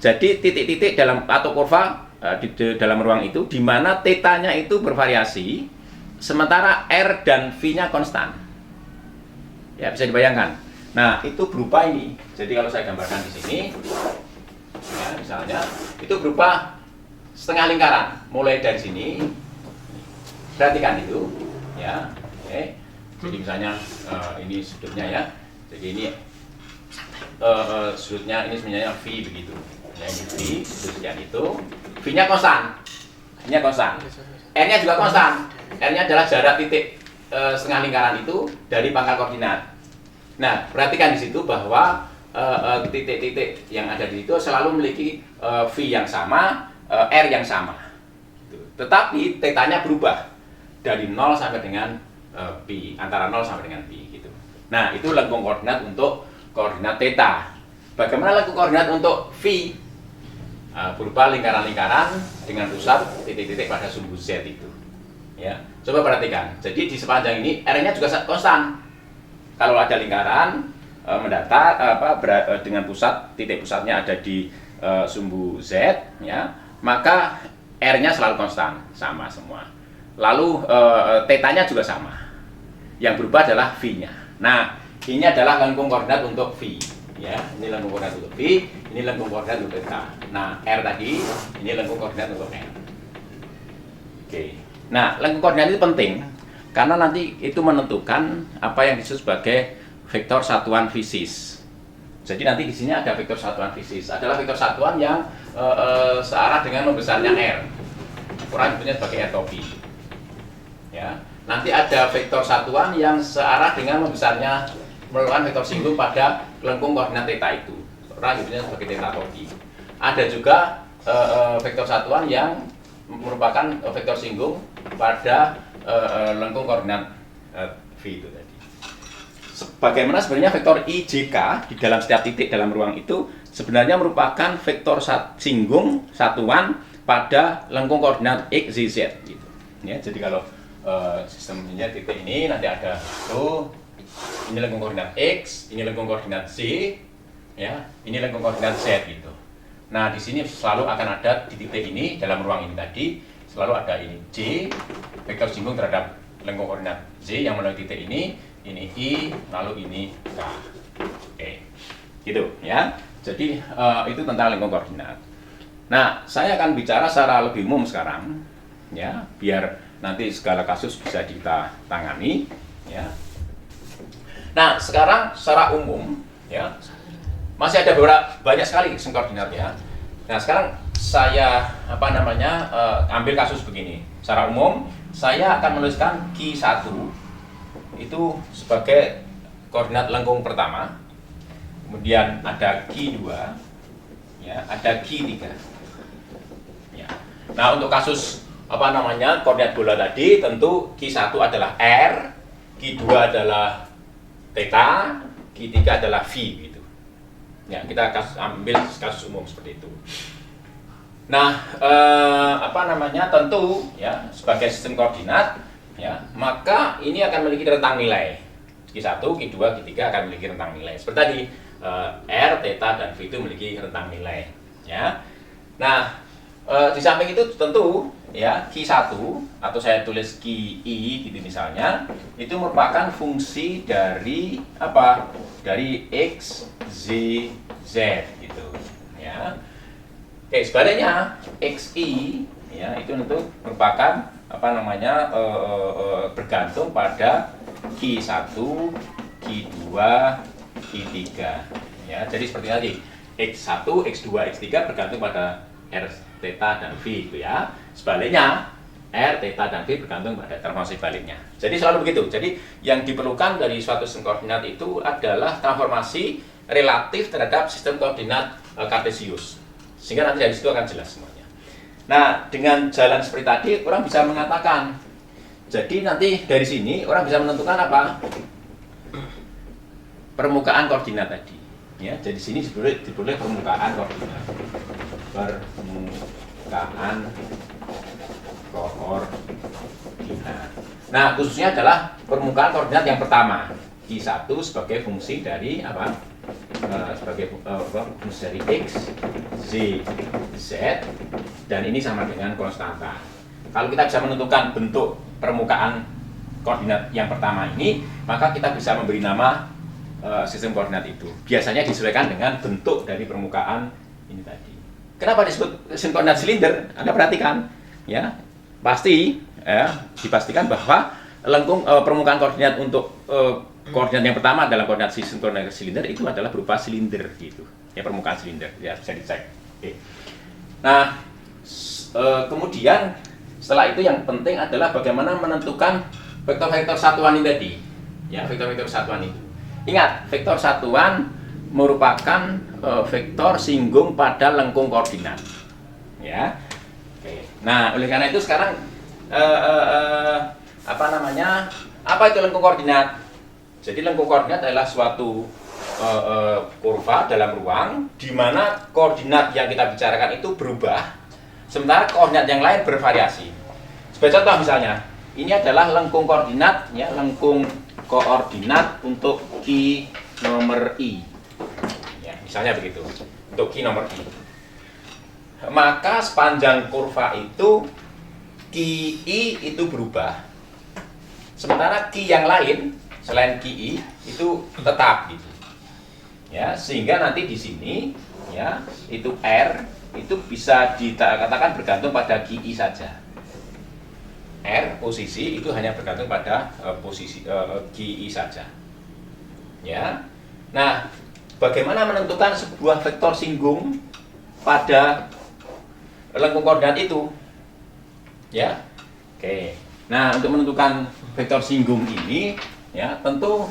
Jadi titik-titik dalam atau kurva di dalam ruang itu di mana theta-nya itu bervariasi, sementara R dan V-nya konstan. Ya, bisa dibayangkan. Nah, itu berupa ini. Jadi kalau saya gambarkan di sini, ya, misalnya itu berupa setengah lingkaran. Mulai dari sini, perhatikan itu, ya. Oke. Jadi misalnya ini sudutnya ya. Jadi ini sudutnya ini sebenarnya V begitu. Ya, ini V, sudut sekian itu. V-nya konstan. V-nya konstan. R-nya juga konstan. R-nya adalah jarak titik setengah lingkaran itu dari pangkal koordinat. Nah, perhatikan di situ bahwa titik-titik yang ada di situ selalu memiliki V yang sama, R yang sama. Tetapi theta-nya berubah dari 0 sampai dengan pi, antara 0 sampai dengan pi gitu. Nah, itu lengkung koordinat untuk koordinat theta. Bagaimana lengkung koordinat untuk V? Berupa lingkaran-lingkaran dengan pusat titik-titik pada sumbu Z itu. Ya, coba perhatikan. Jadi di sepanjang ini R-nya juga konstan. Kalau ada lingkaran mendatar dengan pusat titik pusatnya ada di sumbu Z, ya, maka R-nya selalu konstan, sama semua. Lalu theta-nya juga sama. Yang berubah adalah V-nya. Nah, ini adalah lengkung koordinat untuk V. Ya, ini lengkung koordinat untuk V, ini lengkung koordinat untuk theta. Nah, R tadi, ini lengkung koordinat untuk R. Oke. Nah, lengkung koordinat itu penting karena nanti itu menentukan apa yang disebut sebagai vektor satuan fisis. Jadi nanti di sini ada vektor satuan fisis, adalah vektor satuan yang searah dengan membesarnya R. Kurang sebutnya sebagai R topi. Ya, nanti ada vektor satuan yang searah dengan membesarnya merupakan vektor singgung pada lengkung koordinat theta itu. Orang sebutnya sebagai theta topi. Ada juga vektor satuan yang merupakan vektor singgung pada lengkung koordinat V itu tadi. Bagaimana sebenarnya vektor IJK di dalam setiap titik dalam ruang itu sebenarnya merupakan vektor singgung satuan pada lengkung koordinat X, Y, Z gitu. Ya, jadi kalau sistemnya titik ini nanti ada ini lengkung koordinat X, ini lengkung koordinat Z, ya, ini lengkung koordinat Z gitu. Nah, di sini selalu akan ada di titik ini dalam ruang ini tadi selalu ada ini J, vektor singgung terhadap lengkung koordinat Z yang melalui titik ini I, lalu ini K. Oke, gitu ya. Jadi itu tentang lengkung koordinat. Nah, saya akan bicara secara lebih umum sekarang, ya, biar nanti segala kasus bisa kita tangani, ya. Nah, sekarang secara umum, ya, masih ada banyak sekali sistem koordinat ya. Nah, sekarang saya ambil kasus begini. Secara umum, saya akan menuliskan Q1 itu sebagai koordinat lengkung pertama. Kemudian ada Q2, ya, ada Q3. Ya. Nah, untuk kasus koordinat bola tadi tentu Q1 adalah R, Q2 adalah theta, Q3 adalah V gitu. Ya, kita ambil kasus umum seperti itu. Nah, tentu ya sebagai sistem koordinat ya, maka ini akan memiliki rentang nilai. Q1, Q2, Q3 akan memiliki rentang nilai. Seperti tadi R, theta dan V itu memiliki rentang nilai, ya. Nah, di samping itu tentu ya Q1 atau saya tulis QI gitu misalnya, itu merupakan fungsi dari apa? Dari X, Z, Z gitu, ya. Oke, sebaliknya XI ya itu tentu merupakan bergantung pada Q1, Q2, Q3 ya. Jadi seperti tadi X1, X2, X3 bergantung pada R, theta dan V itu ya. Sebaliknya R, theta dan V bergantung pada transformasi baliknya. Jadi selalu begitu. Jadi yang diperlukan dari suatu sistem koordinat itu adalah transformasi relatif terhadap sistem koordinat kartesius. Sehingga nanti dari situ akan jelas semuanya. Nah, dengan jalan seperti tadi orang bisa mengatakan. Jadi nanti dari sini orang bisa menentukan apa? Permukaan koordinat tadi. Ya, jadi sini diboleh permukaan koordinat. Permukaan koordinat. Nah, khususnya adalah permukaan koordinat yang pertama, I1 sebagai fungsi dari apa? Sebagai fungsi dari X, Z, Z, dan ini sama dengan konstanta. Kalau kita bisa menentukan bentuk permukaan koordinat yang pertama ini, maka kita bisa memberi nama sistem koordinat itu. Biasanya disesuaikan dengan bentuk dari permukaan ini tadi. Kenapa disebut sistem koordinat silinder? Anda perhatikan, ya, pasti ya, dipastikan bahwa lengkung permukaan koordinat untuk koordinat yang pertama dalam koordinat sistem koordinat silinder itu adalah berupa silinder gitu, ya, permukaan silinder, ya, bisa dicek. Oke. Nah, kemudian setelah itu yang penting adalah bagaimana menentukan vektor-vektor satuan ini tadi, ya, vektor-vektor satuan itu. Ingat, vektor satuan merupakan vektor singgung pada lengkung koordinat, ya. Oke. Nah, oleh karena itu sekarang apa itu lengkung koordinat? Jadi lengkung koordinat adalah suatu kurva dalam ruang di mana koordinat yang kita bicarakan itu berubah, sementara koordinat yang lain bervariasi. Sebagai contoh misalnya, ini adalah lengkung koordinat, ya, lengkung koordinat untuk Q nomor I. Ya, misalnya begitu, untuk Q nomor I. Maka sepanjang kurva itu QI itu berubah, sementara Q yang lain selain QI itu tetap gitu, ya, sehingga nanti di sini, ya, itu R itu bisa dikatakan bergantung pada QI saja. R posisi itu hanya bergantung pada posisi QI saja, ya. Nah, bagaimana menentukan sebuah vektor singgung pada lengkung koordinat itu? Ya, oke. Nah, untuk menentukan vektor singgung ini, ya, tentu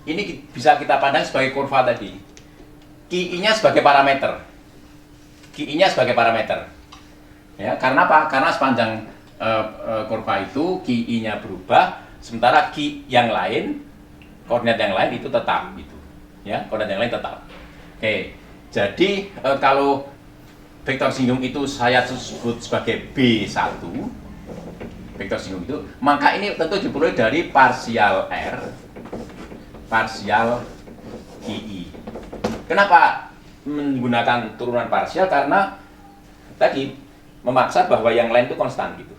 ini bisa kita pandang sebagai kurva tadi. QI-nya sebagai parameter. QI-nya sebagai parameter. Ya, karena apa? Karena sepanjang kurva itu QI-nya berubah, sementara Q yang lain, koordinat yang lain itu tetap gitu. Ya, koordinat yang lain tetap. Oke. Jadi kalau vektor singgung itu saya sebut sebagai B1, vektor singgung itu, maka ini tentu diperoleh dari parsial R, parsial QI. Kenapa menggunakan turunan parsial? Karena tadi memaksa bahwa yang lain itu konstan gitu,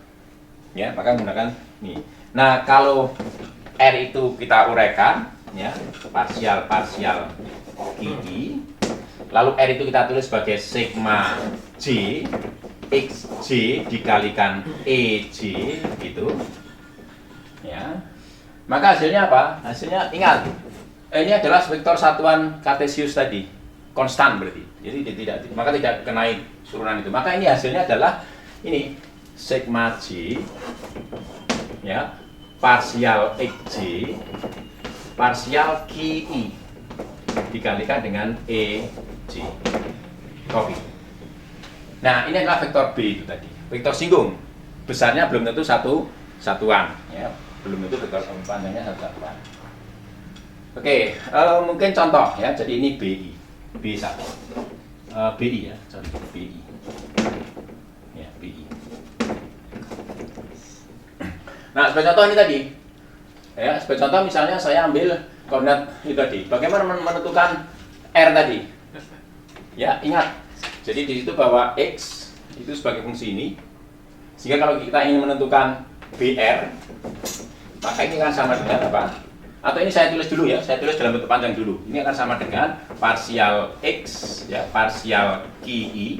ya, maka menggunakan ini. Nah, kalau R itu kita uraikan, ya, parsial QI. Lalu R itu kita tulis sebagai sigma J XJ dikalikan EJ gitu, ya. Maka hasilnya apa? Hasilnya ingat, ini adalah vektor satuan kartesius tadi, konstan berarti. Jadi maka tidak kenai turunan itu. Maka ini hasilnya adalah ini sigma J, ya, parsial XJ parsial QI dikalikan dengan EJ. Copy. Nah, ini adalah vektor B itu tadi. Vektor singgung. Besarnya belum tentu satuan, ya. Belum tentu vektor panjangnya satu satuan. Oke, mungkin contoh, ya. Jadi ini BI. B1. BI, ya. Contoh BI. Ya, BI. Nah, sebagai contoh ini tadi. Ya, sebagai contoh misalnya saya ambil koordinat itu tadi. Bagaimana menentukan R tadi? Ya, ingat. Jadi di situ bahwa X itu sebagai fungsi ini. Sehingga kalau kita ingin menentukan BR, maka ini akan sama dengan apa? Atau ini saya tulis dulu, ya. Saya tulis dalam bentuk panjang dulu. Ini akan sama dengan parsial X, ya, parsial QI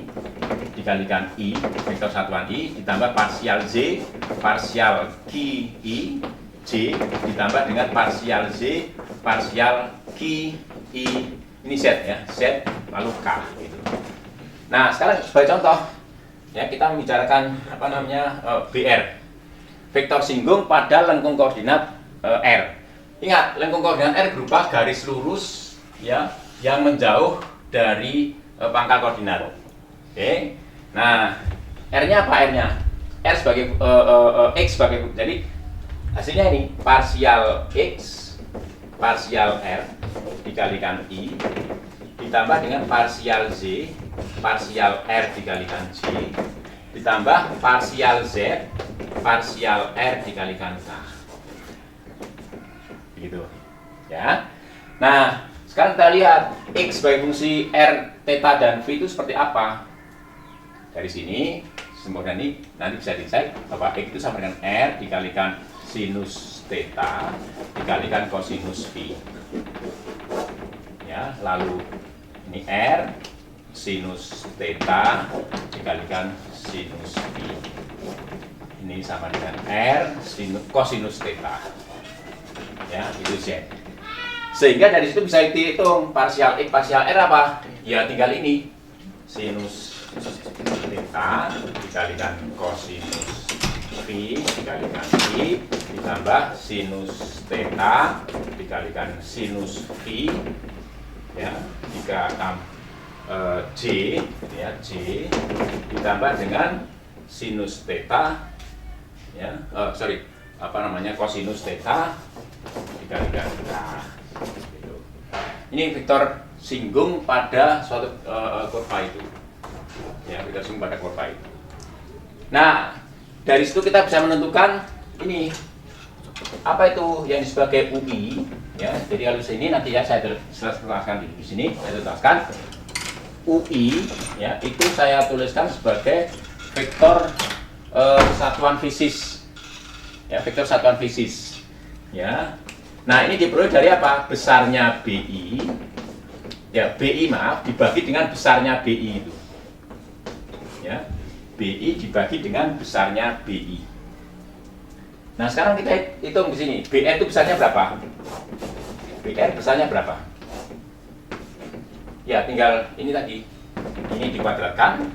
dikalikan I, vektor satuan I, ditambah parsial Z, parsial QI J, ditambah dengan parsial Z, parsial QI, ini Z, ya, Z, lalu K gitu. Nah, sekarang sebagai contoh, ya, kita membicarakan apa namanya BR, vektor singgung pada lengkung koordinat R. Ingat, lengkung koordinat R berupa garis lurus, ya, yang menjauh dari pangkal koordinat. Oke. Nah, R-nya apa? R-nya R sebagai X sebagai, jadi hasilnya ini parsial X parsial R dikalikan I ditambah dengan parsial Z parsial R dikalikan J ditambah parsial Z parsial R dikalikan K. Ya. Nah, sekarang kita lihat X sebagai fungsi R, theta, dan V itu seperti apa. Dari sini, sempurna ini nanti bisa dicek bahwa X itu sama dengan R dikalikan sinus theta dikalikan kosinus V. Ya, lalu ini R sinus theta dikalikan sinus V. Ini sama dengan R kosinus theta. Ya, itu Z. Sehingga dari situ bisa dihitung partial X partial R apa? Ya tinggal ini sinus theta dikalikan kosinus V dikalikan I ditambah sinus theta dikalikan sinus V, ya, J, ya, J ditambah dengan sinus theta, ya, kosinus theta dikalikan K. Gitu. Ini vektor singgung pada suatu kurva itu, ya, vektor singgung pada kurva itu. Nah, dari situ kita bisa menentukan ini apa itu yang sebagai UI, ya. Jadi kalau sini nanti ya saya jelaskan di sini, saya jelaskan UI, ya, itu saya tuliskan sebagai vektor satuan fisis, ya, vektor satuan fisis, ya. Nah, ini diperoleh dari apa? Besarnya BI, ya, BI maaf, dibagi dengan besarnya BI itu, ya, BI dibagi dengan besarnya BI. Nah, sekarang kita hitung di sini, BR itu besarnya berapa? BR besarnya berapa? Ya, tinggal ini tadi, ini dikuadratkan,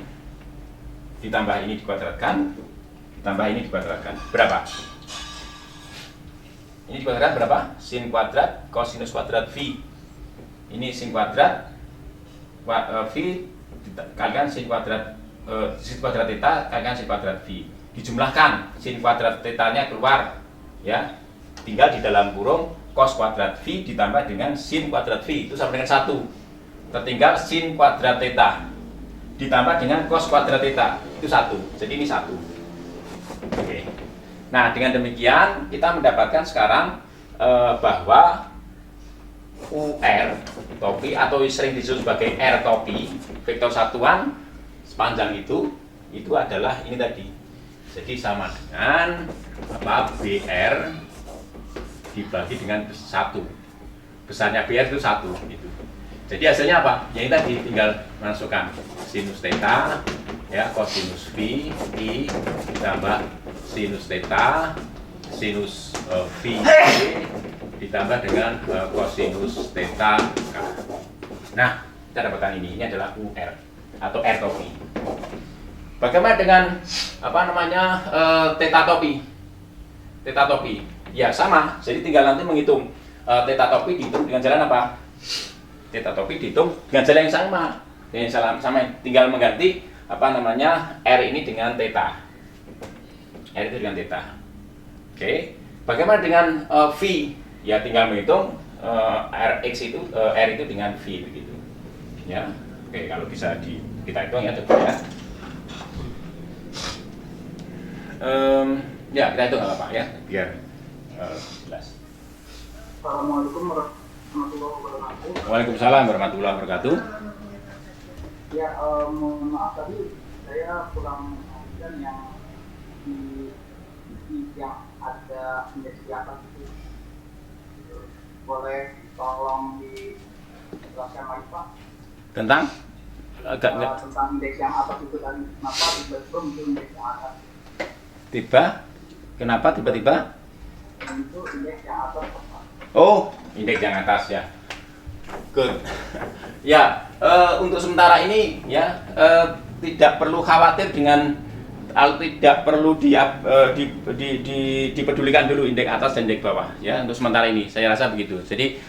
ditambah ini dikuadratkan, ditambah ini dikuadratkan, berapa? Ini dikuadratkan berapa? Sin kuadrat kosinus kuadrat V. Ini sin kuadrat V kalikan sin kuadrat theta kalikan sin kuadrat V. Dijumlahkan, sin kuadrat theta-nya keluar, ya. Tinggal di dalam kurung cos kuadrat V ditambah dengan sin kuadrat V, itu sama dengan 1. Tertinggal sin kuadrat theta ditambah dengan cos kuadrat theta, itu 1. Jadi ini 1. Oke. Nah, dengan demikian kita mendapatkan sekarang bahwa UR topi atau sering disebut sebagai R topi, vektor satuan sepanjang itu adalah ini tadi. Jadi sama dengan apa? BR dibagi dengan 1. Besarnya BR itu 1 gitu. Jadi hasilnya apa? Ya ini tadi tinggal masukkan sinus theta, ya, kosinus V, I ditambah sinus theta, sinus V ditambah dengan kosinus theta K. Nah, kita dapatkan ini adalah UR atau R topi. Bagaimana dengan apa namanya theta topi? Theta topi, ya sama. Jadi tinggal nanti menghitung theta topi dihitung dengan jalan apa? Theta topi dihitung dengan jalan yang sama. Tinggal mengganti apa namanya R ini dengan theta. R itu dengan theta. Oke. Bagaimana dengan V? Ya tinggal menghitung Rx itu R itu dengan V begitu. Ya. Oke, kalau bisa kita hitung ya coba ya. Ya kita hitung apa ya biar jelas. Assalamualaikum warahmatullahi wabarakatuh. Waalaikumsalam warahmatullahi wabarakatuh. Ya, mohon maaf tadi saya kurang dan yang yang ada indeks di atas itu boleh tolong dijelaskan lagi Pak Tentang tentang indeks yang atas itu tadi, kenapa tiba-tiba muncul indeks yang atas? Kenapa tiba-tiba Itu indeks yang atas Pak. Oh, indeks yang atas ya. Good. Ya, untuk sementara ini ya tidak perlu khawatir dengan tidak perlu dipedulikan dulu indeks atas dan indeks bawah ya untuk sementara ini saya rasa begitu. Jadi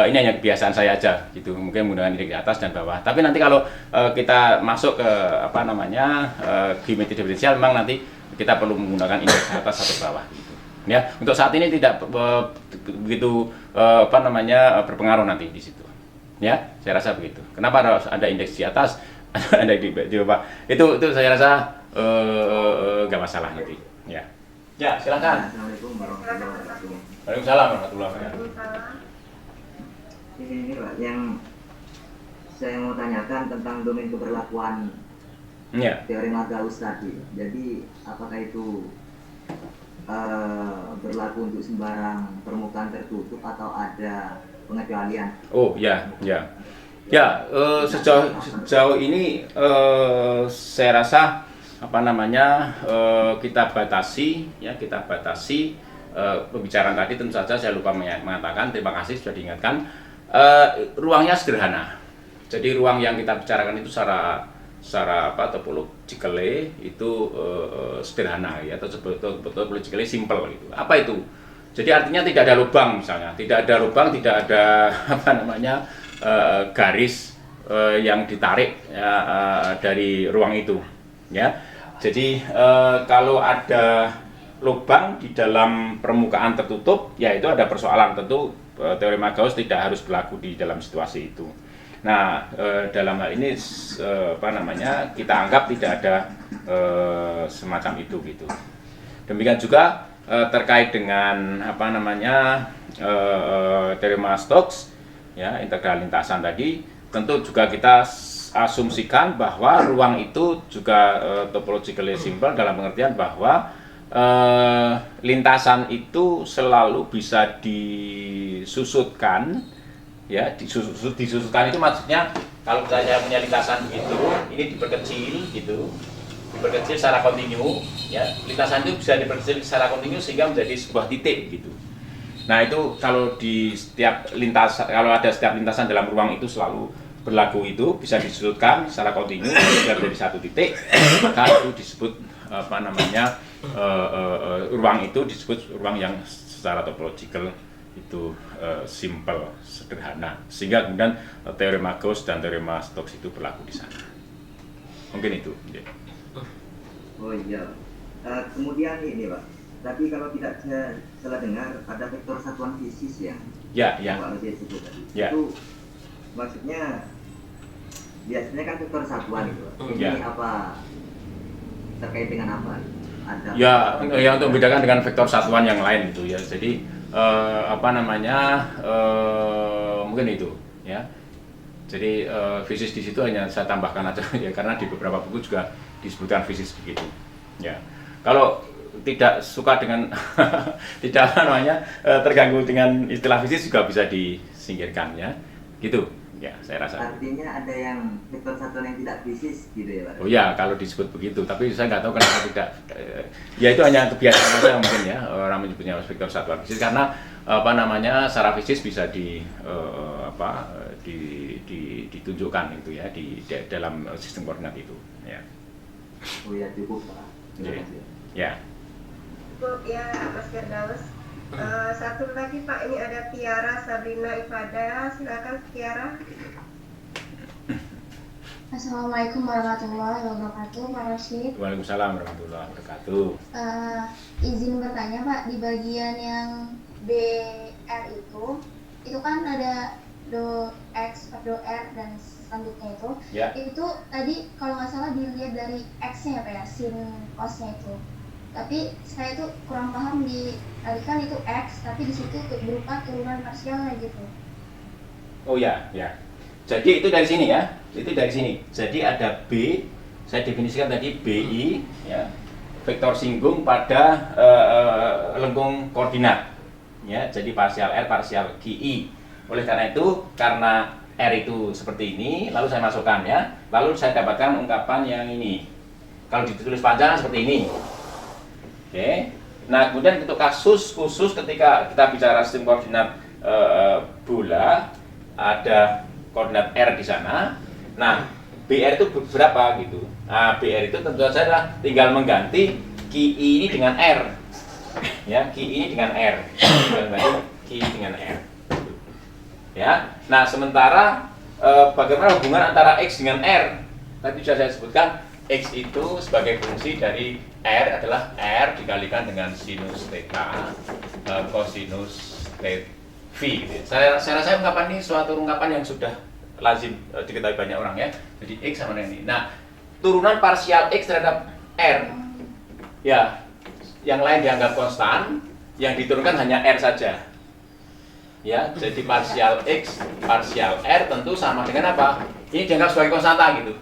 ini hanya kebiasaan saya aja gitu, mungkin menggunakan indeks atas dan bawah. Tapi nanti kalau kita masuk ke apa namanya geometri diferensial memang nanti kita perlu menggunakan indeks atas atau bawah gitu. Ya, untuk saat ini tidak begitu apa namanya berpengaruh nanti di situ. Ya, saya rasa begitu. Kenapa harus ada indeks di atas, ada di bawah? Itu saya rasa nggak masalah nanti. Ya, ya silakan. Assalamualaikum warahmatullahi wabarakatuh. Waalaikumsalam warahmatullahi wabarakatuh. ini Pak, yang saya mau tanyakan tentang domain keberlakuan teorema Gauss tadi. Jadi apakah itu berlaku untuk sembarang permukaan tertutup atau ada pengecualian? Oh ya, ya. Ya, sejauh ini saya rasa kita batasi pembicaraan tadi. Tentu saja saya lupa mengatakan, terima kasih sudah diingatkan, ruangnya sederhana. Jadi ruang yang kita bicarakan itu secara topologically itu sederhana ya, atau topologically simple gitu. Apa itu? Jadi artinya tidak ada lubang misalnya, tidak ada garis yang ditarik dari ruang itu ya. Jadi kalau ada lubang di dalam permukaan tertutup, ya itu ada persoalan. Tentu teorema Gauss tidak harus berlaku di dalam situasi itu. Nah, dalam hal ini kita anggap tidak ada semacam itu gitu. Demikian juga terkait dengan teorema Stokes ya, integral lintasan tadi, tentu juga kita asumsikan bahwa ruang itu juga topologically simple dalam pengertian bahwa lintasan itu selalu bisa disusutkan. Ya, disusutkan itu maksudnya kalau saya punya lintasan begitu, ini diperkecil gitu, diperkecil secara kontinu, ya, lintasan itu bisa diperkecil secara kontinu sehingga menjadi sebuah titik gitu. Nah itu kalau ada setiap lintasan dalam ruang itu selalu berlaku, itu bisa disusutkan secara kontinu sehingga menjadi satu titik, maka itu disebut ruang itu disebut ruang yang secara topological itu simple, sederhana, sehingga kemudian teorema Gauss dan teorema Stokes itu berlaku di sana. Mungkin itu. Ya. Oh iya. Kemudian ini Pak, tapi kalau tidak saya salah dengar ada vektor satuan fisis yang Pak Lodi sebut tadi. Ya. Itu maksudnya biasanya kan vektor satuan itu. Ini apa terkait dengan apa? Ada ya untuk membedakan dengan vektor satuan yang lain itu ya. Jadi mungkin itu ya. Jadi fisis di situ hanya saya tambahkan aja ya, karena di beberapa buku juga disebutkan fisis begitu ya. Kalau tidak suka dengan terganggu dengan istilah fisis juga bisa disingkirkan ya gitu ya, saya rasa. Artinya ada yang vektor satuan yang tidak fisis gitu ya Pak? Oh ya, kalau disebut begitu, tapi saya nggak tahu kenapa tidak. Ya itu hanya kebiasaan saja mungkin ya, orang menyebutnya vektor satuan fisis, karena secara fisis bisa ditunjukkan itu ya di dalam sistem koordinat itu ya. Oh ya, cukup Pak. Ya. Cukup ya Mas Firdaus. Satu lagi Pak, ini ada Tiara Sabrina Ifada, silakan Tiara. Assalamualaikum warahmatullahi wabarakatuh, Pak Rashid. Waalaikumsalam warahmatullahi wabarakatuh. Izin bertanya Pak, di bagian yang BR itu kan ada do X, do R dan selanjutnya itu. Ya. Itu tadi kalau nggak salah dilihat dari X-nya ya Pak ya, sin cos-nya itu. Tapi saya tuh kurang paham, tadi kan itu X, tapi di situ berupa turunan parsialnya gitu. Oh ya, ya. Jadi itu dari sini ya. Itu dari sini. Jadi ada B, saya definisikan tadi BI ya. Vektor singgung pada lengkung koordinat. Ya, jadi parsial R, parsial GI. Oleh karena itu, karena R itu seperti ini, lalu saya masukkan ya. Lalu saya dapatkan ungkapan yang ini. Kalau ditulis panjang seperti ini. Oke. Nah, kemudian untuk kasus khusus ketika kita bicara sistem koordinat bola, ada koordinat R di sana. Nah, BR itu berapa gitu? Nah, BR itu tentu saja tinggal mengganti QI ini dengan R. Ya, QI ini dengan R. QI dengan R. Ya. Nah, sementara bagaimana hubungan antara X dengan R? Tadi sudah saya sebutkan, X itu sebagai fungsi dari R adalah R dikalikan dengan sinus theta cosinus theta V. Saya rasa ungkapan ini suatu ungkapan yang sudah lazim diketahui banyak orang ya. Jadi X sama dengan ini. Nah, turunan parsial X terhadap R, ya, yang lain dianggap konstan, yang diturunkan hanya R saja. Ya, jadi parsial X, parsial R tentu sama dengan apa? Ini dianggap sebagai konstanta gitu.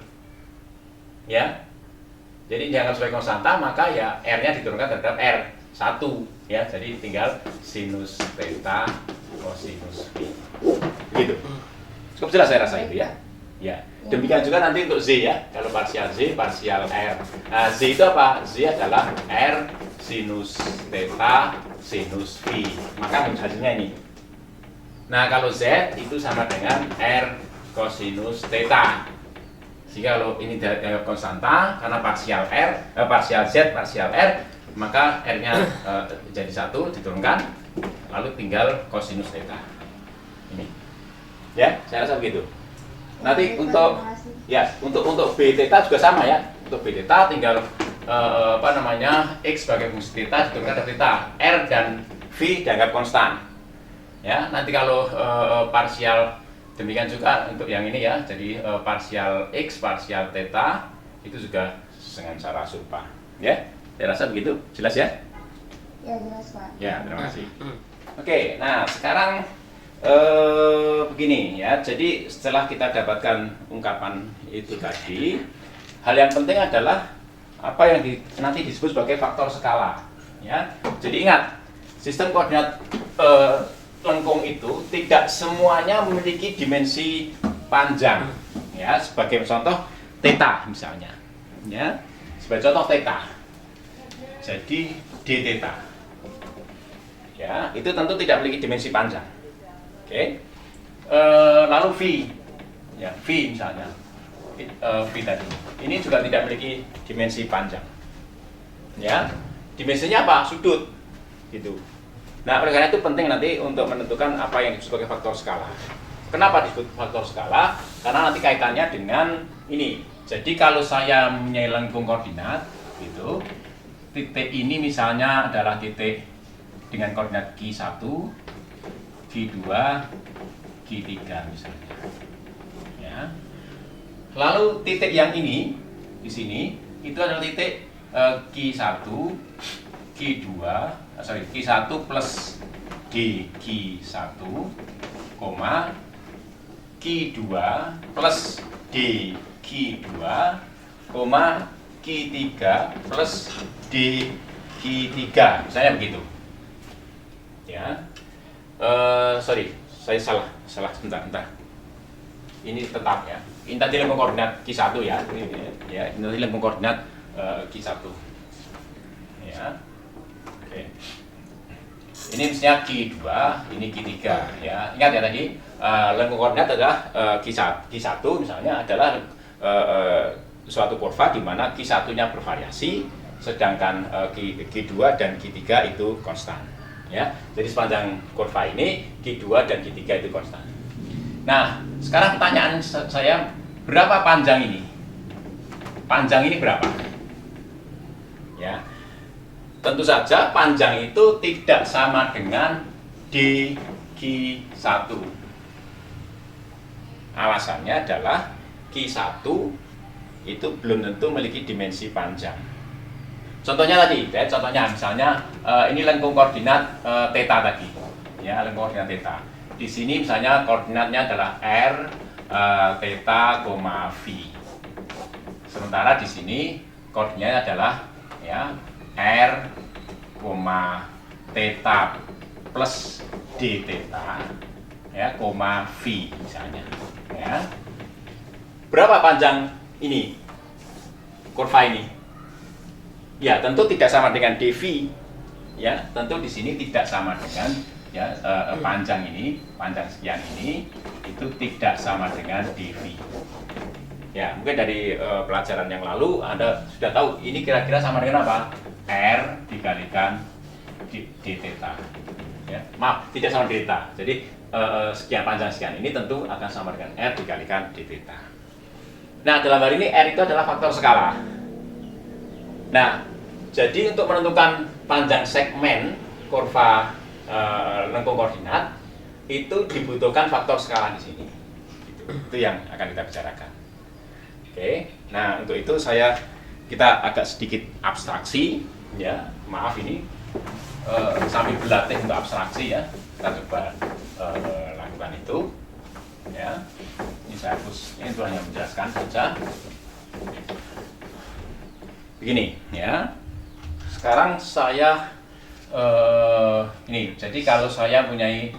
Ya. Jadi dianggap sebagai konstanta, maka ya R-nya diturunkan terhadap R1 ya. Jadi tinggal sinus theta kosinus phi. Begitu. Cukup jelas saya rasa itu ya. Ya. Demikian juga nanti untuk Z ya. Kalau parsial Z, parsial R. Nah, Z itu apa? Z adalah R sinus theta sinus phi. Maka hasilnya ini. Nah, kalau Z itu sama dengan R kosinus theta. Jika kalau ini dianggap konstanta karena parsial parsial Z, parsial R, maka R-nya jadi 1 diturunkan, lalu tinggal kosinus theta. Ini. Ya, saya rasa begitu. Nanti untuk untuk B theta juga sama ya. Untuk B theta tinggal X sebagai fungsi theta diturunkan dari theta. R dan V dianggap konstan. Ya, nanti kalau parsial demikian juga untuk yang ini ya. Jadi parsial X, parsial theta itu juga dengan cara serupa. Ya, saya rasa begitu. Jelas ya? Ya, jelas Pak. Ya, terima kasih. Oke, nah sekarang begini ya. Jadi setelah kita dapatkan ungkapan itu tadi, hal yang penting adalah apa yang nanti disebut sebagai faktor skala. Ya, jadi ingat sistem koordinat lengkung itu tidak semuanya memiliki dimensi panjang. Ya, sebagai contoh theta misalnya. Ya, sebagai contoh theta. Jadi d theta. Ya, itu tentu tidak memiliki dimensi panjang. Oke. Lalu V. Ya, V misalnya. V tadi. Ini juga tidak memiliki dimensi panjang. Ya. Dimensinya apa? Sudut. Gitu. Nah, oleh karena itu penting nanti untuk menentukan apa yang disebut sebagai faktor skala. Kenapa disebut faktor skala? Karena nanti kaitannya dengan ini. Jadi kalau saya mempunyai lengkung koordinat, gitu, titik ini misalnya adalah titik dengan koordinat Q1, Q2, Q3 misalnya. Ya. Lalu titik yang ini di sini itu adalah titik Q1, Q2, Q1 plus D Q1, Q2 plus D Q2, Q3 plus D Q3, misalnya begitu. Ya, saya salah sebentar. Ini tetap ya. Ini tadi lengkung koordinat Q1 ya. Ya, ini tadi lengkung koordinat Q1. Ya. Oke. Ini misalnya Q2, ini Q3 ya. Ingat ya tadi lengkung koordinat adalah Q1 misalnya adalah suatu kurva di mana Q1-nya bervariasi sedangkan Q2 dan Q3 itu konstan. Ya. Jadi sepanjang kurva ini Q2 dan Q3 itu konstan. Nah, sekarang pertanyaan saya, berapa panjang ini? Panjang ini berapa? Ya. Tentu saja panjang itu tidak sama dengan dQ1. Alasannya adalah Q1 itu belum tentu memiliki dimensi panjang. Contohnya tadi, ya, contohnya misalnya ini lengkung koordinat theta tadi. Ya, lengkung koordinat theta. Di sini misalnya koordinatnya adalah R, theta, V. Sementara di sini koordinatnya adalah ya R, theta plus D theta, ya, V misalnya. Ya. Berapa panjang ini kurva ini? Ya, tentu tidak sama dengan dV. Ya, tentu di sini tidak sama dengan ya panjang ini, panjang sekian ini itu tidak sama dengan dV. Ya, mungkin dari pelajaran yang lalu Anda sudah tahu ini kira-kira sama dengan apa? R dikalikan d theta. Ya, maaf, tidak sama d theta. Jadi sekian panjang sekian ini tentu akan sama dengan R dikalikan d theta. Nah, dalam hal ini R itu adalah faktor skala. Nah, jadi untuk menentukan panjang segmen kurva lengkung koordinat itu dibutuhkan faktor skala di sini. Itu yang akan kita bicarakan. Oke. Nah, untuk itu kita agak sedikit abstraksi, ya. Maaf ini sambil berlatih untuk abstraksi ya, kita coba lakukan itu ya. Ini saya hapus, ini itu hanya menjelaskan saja. Begini ya, sekarang saya ini, jadi kalau saya punyai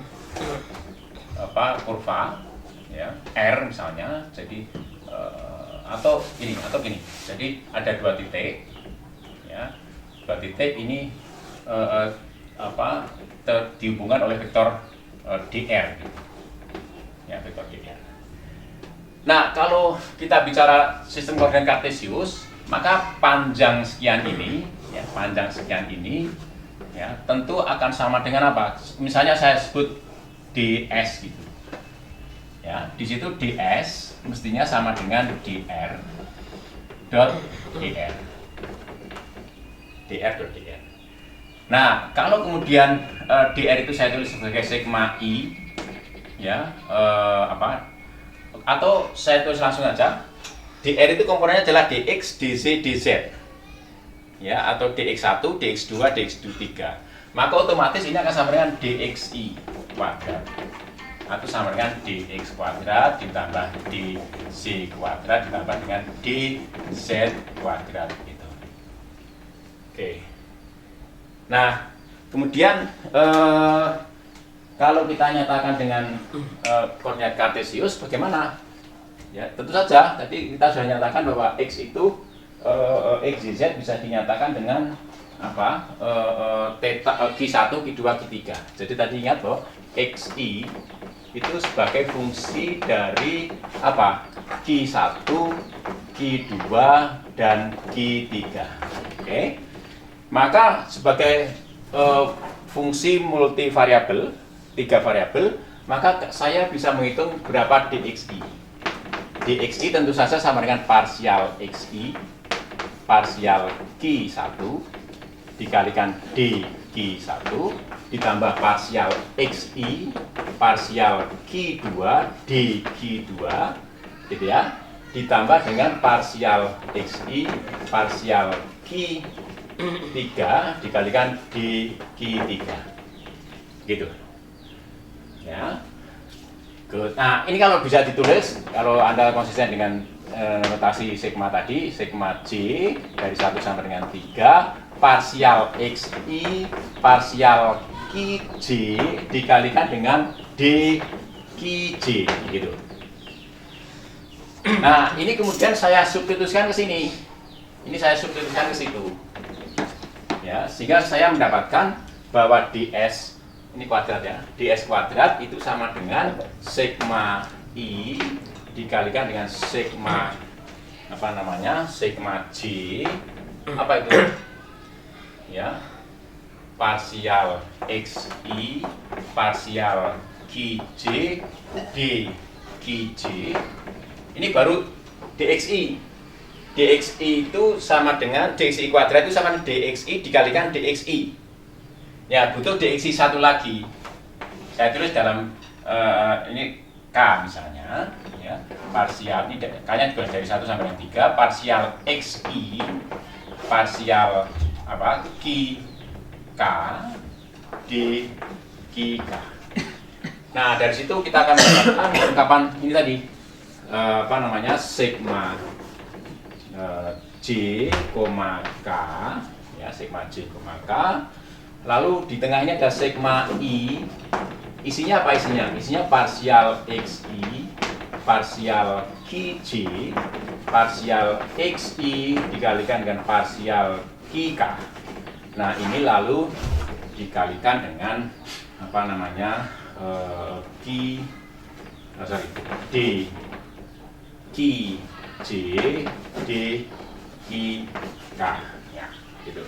kurva ya, R misalnya, jadi atau gini, jadi ada 2 titik ya, 2 titik ini dihubungkan oleh vektor dr gitu. Ya, vektor dr. Nah, kalau kita bicara sistem koordinat kartesius, maka panjang sekian ini ya, ya, tentu akan sama dengan apa? Misalnya saya sebut ds gitu. Ya, di situ ds mestinya sama dengan dr dot dr. Nah, kalau kemudian dr itu saya tulis sebagai sigma i ya, atau saya tulis langsung aja, dr itu komponennya adalah dx, dz, dz ya, atau dx1, dx2, dx3. Maka otomatis ini akan sama dengan dxi kuadrat atau sama dengan dx kuadrat ditambah dz kuadrat ditambah dengan dz kuadrat gitu. Oke. Nah, kemudian kalau kita nyatakan dengan koordinat kartesius bagaimana? Ya, tentu saja tadi kita sudah nyatakan bahwa x itu x z bisa dinyatakan dengan apa? Theta q1, q2, q3. Jadi tadi ingat bahwa xi itu sebagai fungsi dari apa? Q1, Q2 dan Q3. Oke. Maka sebagai fungsi multivariabel, 3 variabel, maka saya bisa menghitung berapa dxi. Dxi tentu saja sama dengan parsial xi, parsial q1 dikalikan dq1 ditambah parsial xi, parsial q2 dq2 gitu ya, ditambah dengan parsial xi, parsial q3 dikalikan dq3 gitu ya. Good. Nah, ini kalau bisa ditulis, kalau Anda konsisten dengan notasi sigma tadi, sigma j dari 1 sampai dengan 3, parsial xi, parsial qj dikalikan dengan dqj gitu. Nah, ini kemudian saya substitusikan ke sini. Ini saya substitusikan ke situ. Ya, sehingga saya mendapatkan bahwa ds ini kuadrat ya, ds kuadrat itu sama dengan sigma i dikalikan dengan sigma sigma j apa itu ya, parsial xi, parsial qj dqj. Ini baru dxi. Dxi itu sama dengan dxi kuadrat itu sama dengan dxi dikalikan dxi. Ya, butuh dxi satu lagi. Saya tulis dalam ini k misalnya ya, parsial ini k-nya juga dari 1 sampai dengan 3, parsial xi, parsial apa? K dqk. Nah, dari situ kita akan mendapatkan ungkapan ini tadi sigma j, k ya, sigma j, k. Lalu di tengah ini ada sigma i. Isinya apa isinya? Isinya parsial xi, parsial qj, parsial xi dikalikan dengan parsial qk. Nah, ini lalu dikalikan dengan d qj dqk ya, gitu.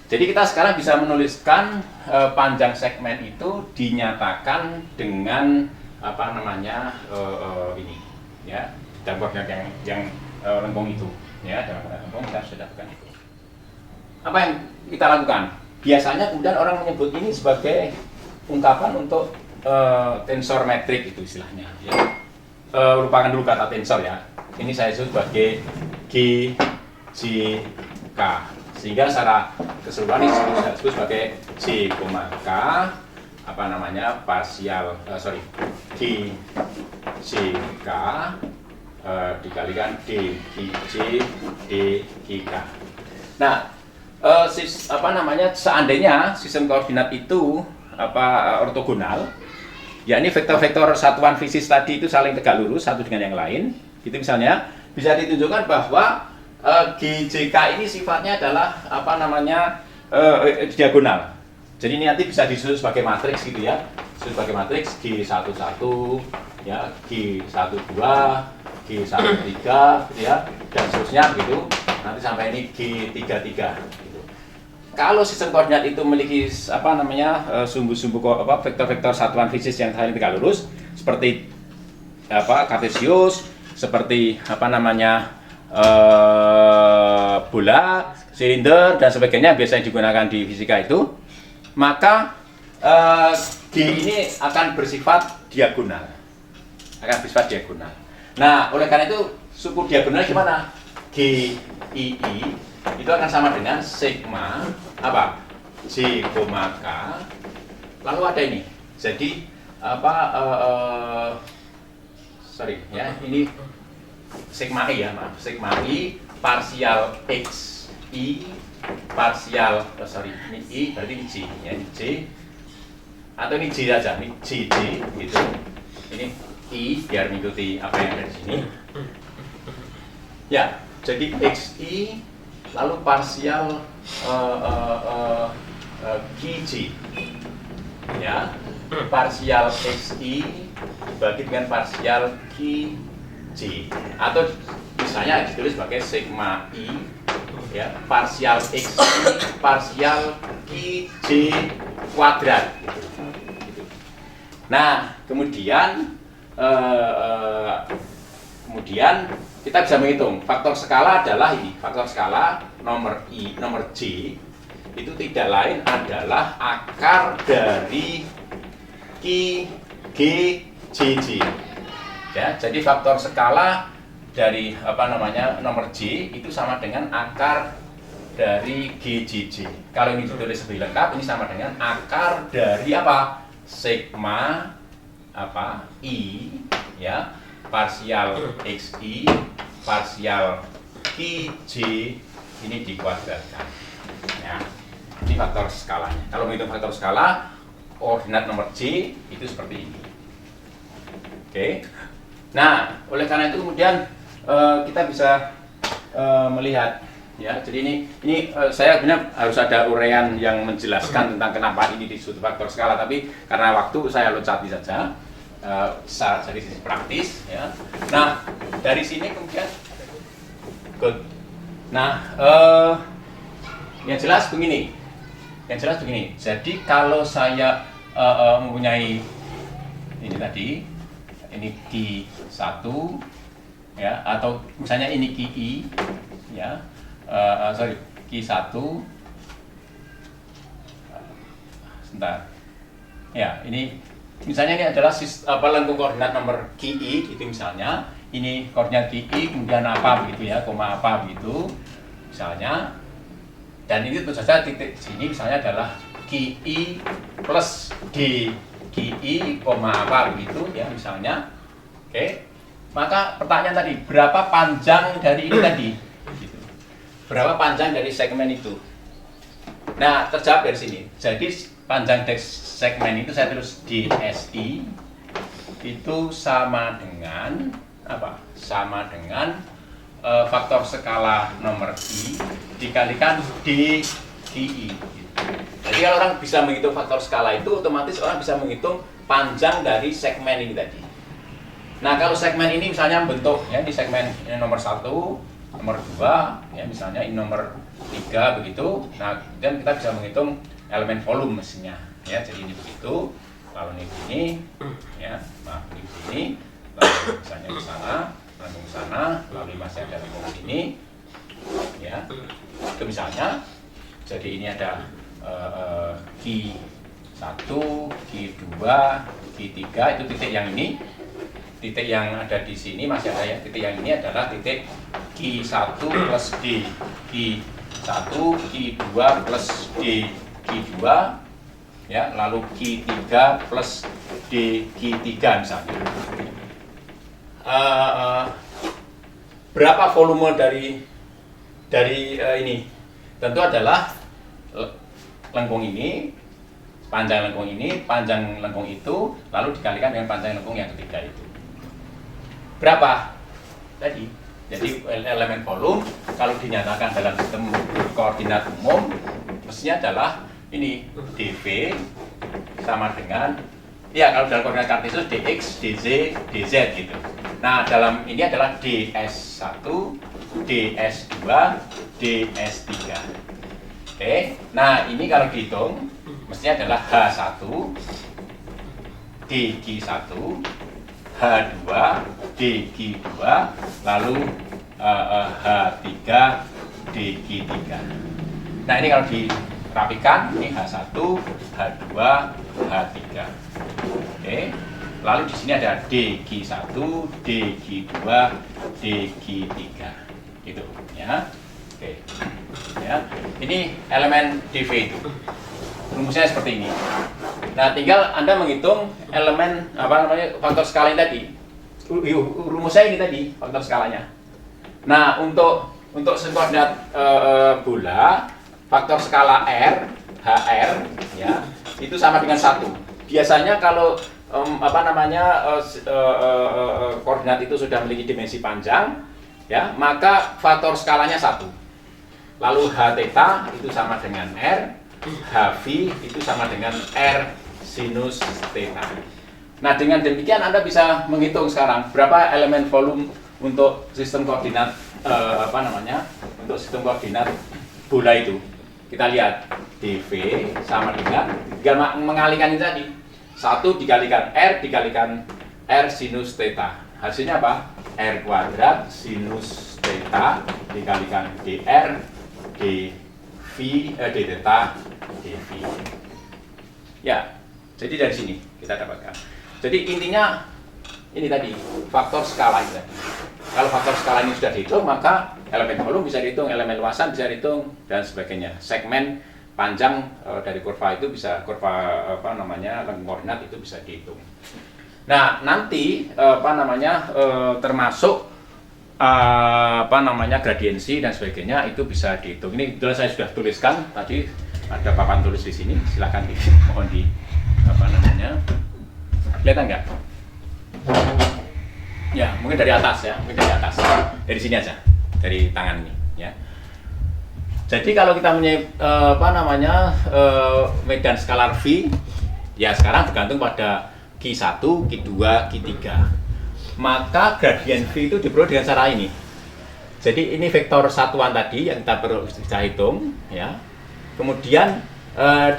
Jadi kita sekarang bisa menuliskan panjang segmen itu dinyatakan dengan ini ya, dalam koordinat yang lengkung itu ya, dalam koordinat lengkung kita sudah lakukan itu. Apa yang kita lakukan? Biasanya kemudian orang menyebut ini sebagai ungkapan untuk tensor metrik itu istilahnya ya. Lupakan dulu kata tensor ya. Ini saya sebut sebagai G, J, K. Sehingga secara keseluruhan ini bisa disebut sebagai J, K apa namanya parsial G J K dikalikan D G J D G K. Nah, seandainya sistem koordinat itu ortogonal, yakni vektor-vektor satuan fisis tadi itu saling tegak lurus satu dengan yang lain, gitu misalnya bisa ditunjukkan bahwa GJK ini sifatnya adalah diagonal. Jadi ini nanti bisa disusun sebagai matriks gitu ya, sebagai matriks G11 ya, G12, G13 gitu ya, dan seterusnya gitu. Nanti sampai ini G33 gitu. Kalau sistem koordinat itu memiliki sumbu-sumbu vektor-vektor satuan fisis yang saling tegak lurus seperti kartesius, seperti bola, silinder dan sebagainya biasanya digunakan di fisika itu, maka G ini akan bersifat diagonal. Nah, oleh karena itu suku diagonal gimana? GII itu akan sama dengan sigma J, K. Lalu ada ini. Jadi ini sigma I ya, sigma I parsial X I parsial ini I berarti ini J ya, ini J atau ini J saja, ini J gitu. Ini I biar mengikuti apa yang ada di sini. Ya, jadi XI lalu parsial QJ ya, parsial XI dibagi dengan parsial QJ, atau misalnya ditulis sebagai sigma I ya, parsial XI parsial QJ kuadrat gitu. Nah, kemudian kita bisa menghitung faktor skala adalah ini. Faktor skala nomor J itu tidak lain adalah akar dari Q, G, JJ. Ya, jadi faktor skala dari nomor J itu sama dengan akar dari GJJ. Kalau ini ditulis lebih lengkap, ini sama dengan akar dari sigma I ya, parsial XI parsial QJ ini dikuadratkan. Ya, ini faktor skalanya. Kalau menghitung faktor skala, koordinat nomor J itu seperti ini. Oke. Nah, oleh karena itu kemudian kita bisa melihat ya. Jadi ini saya benar harus ada uraian yang menjelaskan tentang kenapa ini disebut faktor skala, tapi karena waktu saya loncati saja. Dari sisi praktis ya. Nah, dari sini kemudian yang jelas begini. Jadi kalau saya mempunyai ini tadi, ini Q1 ya, atau misalnya ini QI ya, Q1 sebentar ya, ini misalnya ini adalah lengkung koordinat nomor QI gitu misalnya. Ini koordinat QI kemudian begitu ya, koma begitu misalnya. Dan ini tentu saja titik sini misalnya adalah QI plus D QI, begitu ya misalnya. Oke. Maka pertanyaan tadi, berapa panjang dari ini tadi? Gitu. Berapa panjang dari segmen itu? Nah, terjawab dari sini. Jadi panjang dari segmen itu saya tulis DSI itu sama dengan Sama dengan faktor skala nomor I dikalikan DQI. Jadi kalau orang bisa menghitung faktor skala itu, otomatis orang bisa menghitung panjang dari segmen ini tadi. Nah, kalau segmen ini misalnya bentuk ya, di segmen ini nomor 1, nomor 2 ya, misalnya ini nomor 3 begitu. Nah, kemudian kita bisa menghitung elemen volume mestinya ya. Jadi ini begitu, lalu ini begini ya, ini begini, lalu misalnya ke sana, lalu ke sana, lalu masih ada lengkung sini ya. Itu misalnya. Jadi ini ada Q1, Q2, Q3, itu titik yang ini. Titik yang ada di sini masih ada ya. Titik yang ini adalah titik Q1 plus D, Q 1 Q2 plus D Q2, ya, lalu Q3 plus D Q3 misalnya. Berapa volume dari ini? Tentu adalah lengkung ini, panjang lengkung ini, panjang lengkung itu, lalu dikalikan dengan panjang lengkung yang ketiga itu. Berapa? Tadi. Jadi elemen volume kalau dinyatakan dalam sistem koordinat umum mestinya adalah ini dV sama dengan, ya kalau dalam koordinat kartesius dx, dz, dz gitu. Nah dalam ini adalah ds1, ds2, ds3. Oke, nah ini kalau dihitung mestinya adalah h1, dq1, h2, dq2, lalu h3, dq3. Nah ini kalau dirapikan, ini h1, h2, h3. Oke, lalu di sini ada dq1, dq2, dq3. Gitu ya. Oke. Ya. Ini elemen dV itu. Rumusnya seperti ini. Nah, tinggal Anda menghitung elemen faktor skala yang tadi. Rumusnya ini tadi, faktor skalanya. Nah, untuk koordinat bola, faktor skala R, HR ya, itu sama dengan 1. Biasanya kalau koordinat itu sudah memiliki dimensi panjang, ya, maka faktor skalanya 1. Lalu H theta itu sama dengan R, Hv itu sama dengan R sinus theta. Nah, dengan demikian Anda bisa menghitung sekarang berapa elemen volume untuk sistem koordinat untuk sistem koordinat bola itu. Kita lihat dV sama dengan, tinggal mengalihkan ini tadi. 1 dikalikan R dikalikan R sinus theta. Hasilnya apa? R kuadrat sinus theta dikalikan dr dv d theta dv. Ya, jadi dari sini kita dapatkan. Jadi intinya ini tadi faktor skala ini tadi. Kalau faktor skala ini sudah dihitung, maka elemen volume bisa dihitung, elemen luasan bisa dihitung dan sebagainya. Segmen panjang dari kurva itu bisa lengkung koordinat itu bisa dihitung. Nah, nanti termasuk gradiensi dan sebagainya itu bisa dihitung. Ini jelas saya sudah tuliskan tadi, ada papan tulis di sini. Silakan mohon kelihatan nggak? Ya, mungkin dari atas ya, dari sini aja, dari tangan ini ya. Jadi kalau kita punya medan skalar V, ya sekarang bergantung pada Q1, Q2, Q3. Maka gradien V itu diperoleh dengan cara ini. Jadi ini vektor satuan tadi yang kita perlu bisa hitung, ya. Kemudian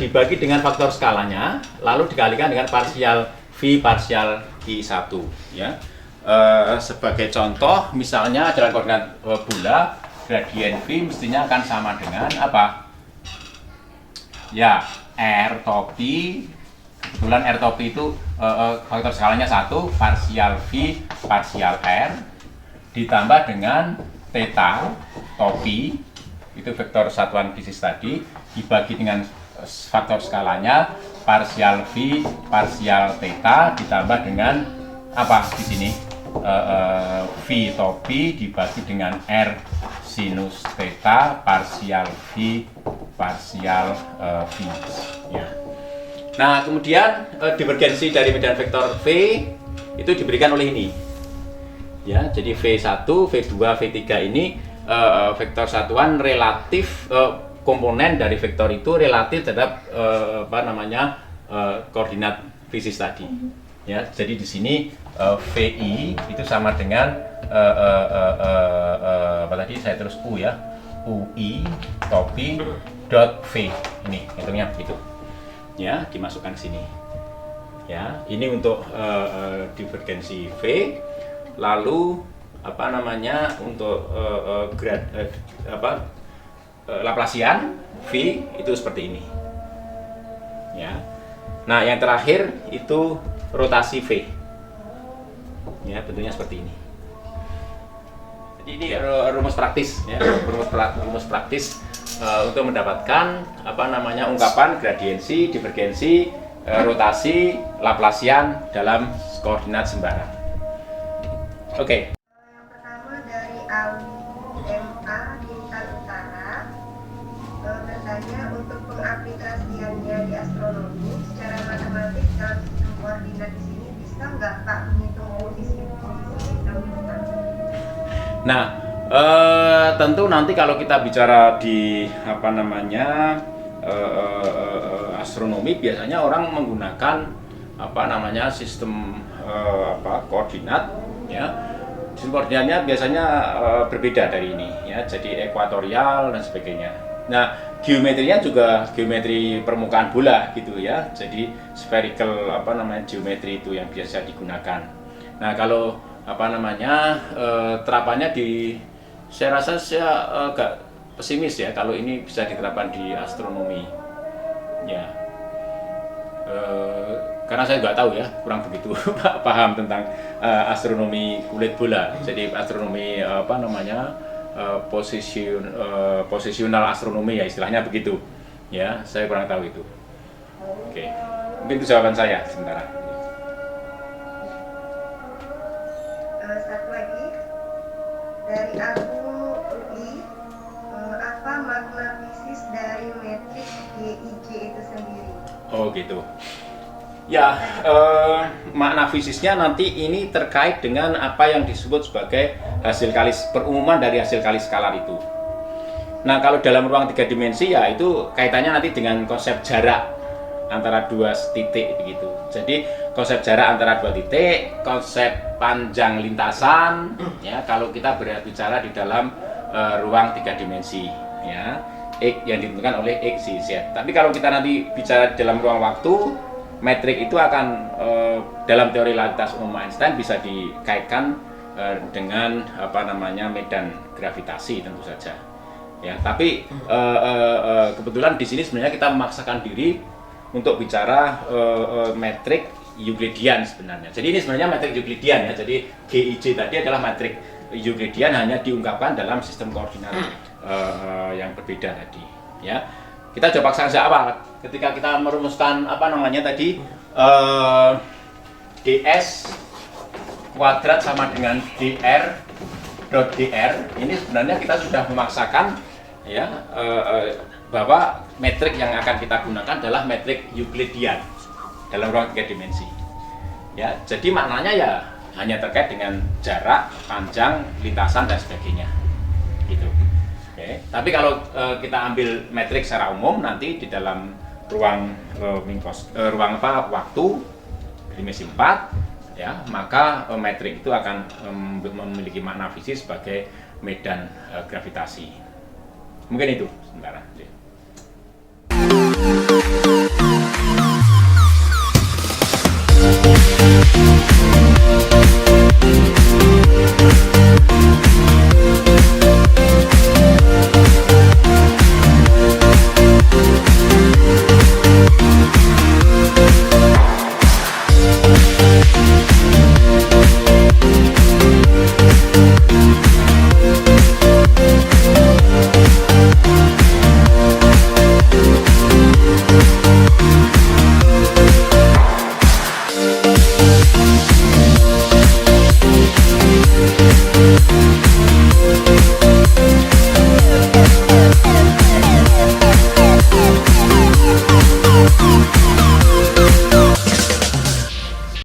dibagi dengan faktor skalanya, lalu dikalikan dengan parsial V parsial Q1, ya. Sebagai contoh, misalnya dalam koordinat bola, gradien V mestinya akan sama dengan apa? Ya, R topi. Kebetulan R topi itu faktor skalanya 1, parsial V parsial R ditambah dengan theta topi, itu vektor satuan fisis tadi, dibagi dengan faktor skalanya parsial V parsial theta ditambah dengan apa di sini? V topi dibagi dengan R sinus theta parsial V parsial V, ya. Nah, kemudian divergensi dari medan vektor V itu diberikan oleh ini. Ya, jadi V1, V2, V3 ini vektor satuan relatif, komponen dari vektor itu relatif terhadap koordinat fisis tadi. Ya, jadi di sini VI itu sama dengan saya terus U ya. UI topi dot V. Ini hitungnya begitu. Ya, dimasukkan ke sini. Ya, ini untuk divergensi V. Lalu untuk Laplasian V itu seperti ini. Ya. Nah, yang terakhir itu rotasi V. Ya, bentuknya seperti ini. Jadi ini rumus praktis ya, rumus praktis untuk mendapatkan ungkapan gradiensi, divergensi, rotasi, Laplacian dalam koordinat sembarang. Oke. Yang pertama dari AUMA Bintan Utara bertanya untuk pengaplikasiannya di astronomi secara matematik dalam sistem koordinat di sini bisa nggak Pak menghitung posisi bintang? Nah, tentu nanti kalau kita bicara di astronomi, biasanya orang menggunakan sistem koordinat, ya. Sistem koordinatnya biasanya berbeda dari ini, ya. Jadi ekuatorial dan sebagainya. Nah, geometrinya juga geometri permukaan bola gitu, ya. Jadi spherical geometri itu yang biasa digunakan. Nah, kalau terapannya saya rasa saya agak pesimis ya kalau ini bisa diterapkan di astronomi, ya. Karena saya nggak tahu ya, kurang begitu paham tentang astronomi kulit bola. Jadi astronomi posisional astronomi ya istilahnya begitu, ya. Saya kurang tahu itu. Oke, mungkin itu jawaban saya sementara. Satu lagi dari aku UI, apa makna fisis dari metrik GIJ itu sendiri? Oh gitu. Ya, makna fisisnya nanti ini terkait dengan apa yang disebut sebagai hasil kali perumuman dari hasil kali skalar itu. Nah, kalau dalam ruang 3 dimensi ya itu kaitannya nanti dengan konsep jarak antara dua titik begitu. Jadi konsep jarak antara dua titik, konsep panjang lintasan, ya kalau kita berbicara di dalam ruang 3 dimensi, ya X yang ditentukan oleh X, Y, Z. Tapi kalau kita nanti bicara dalam ruang waktu, metrik itu akan dalam teori relativitas umum Einstein bisa dikaitkan dengan medan gravitasi tentu saja. Ya, tapi kebetulan di sini sebenarnya kita memaksakan diri untuk bicara metrik Euclidean sebenarnya. Jadi ini sebenarnya metrik Euclidean ya. Jadi GIJ tadi adalah metrik Euclidean hanya diungkapkan dalam sistem koordinat yang berbeda tadi. Ya, kita coba sejak awal ketika kita merumuskan ds kuadrat sama dengan dr. Ini sebenarnya kita sudah memaksakan ya bahwa metrik yang akan kita gunakan adalah metrik Euclidean dalam ruang 3 dimensi. Ya, jadi maknanya ya hanya terkait dengan jarak, panjang, lintasan dan sebagainya. Gitu. Oke. Tapi kalau kita ambil metrik secara umum nanti di dalam ruang waktu dimensi 4 ya, maka metrik itu akan memiliki makna fisik sebagai medan gravitasi. Mungkin itu sementara.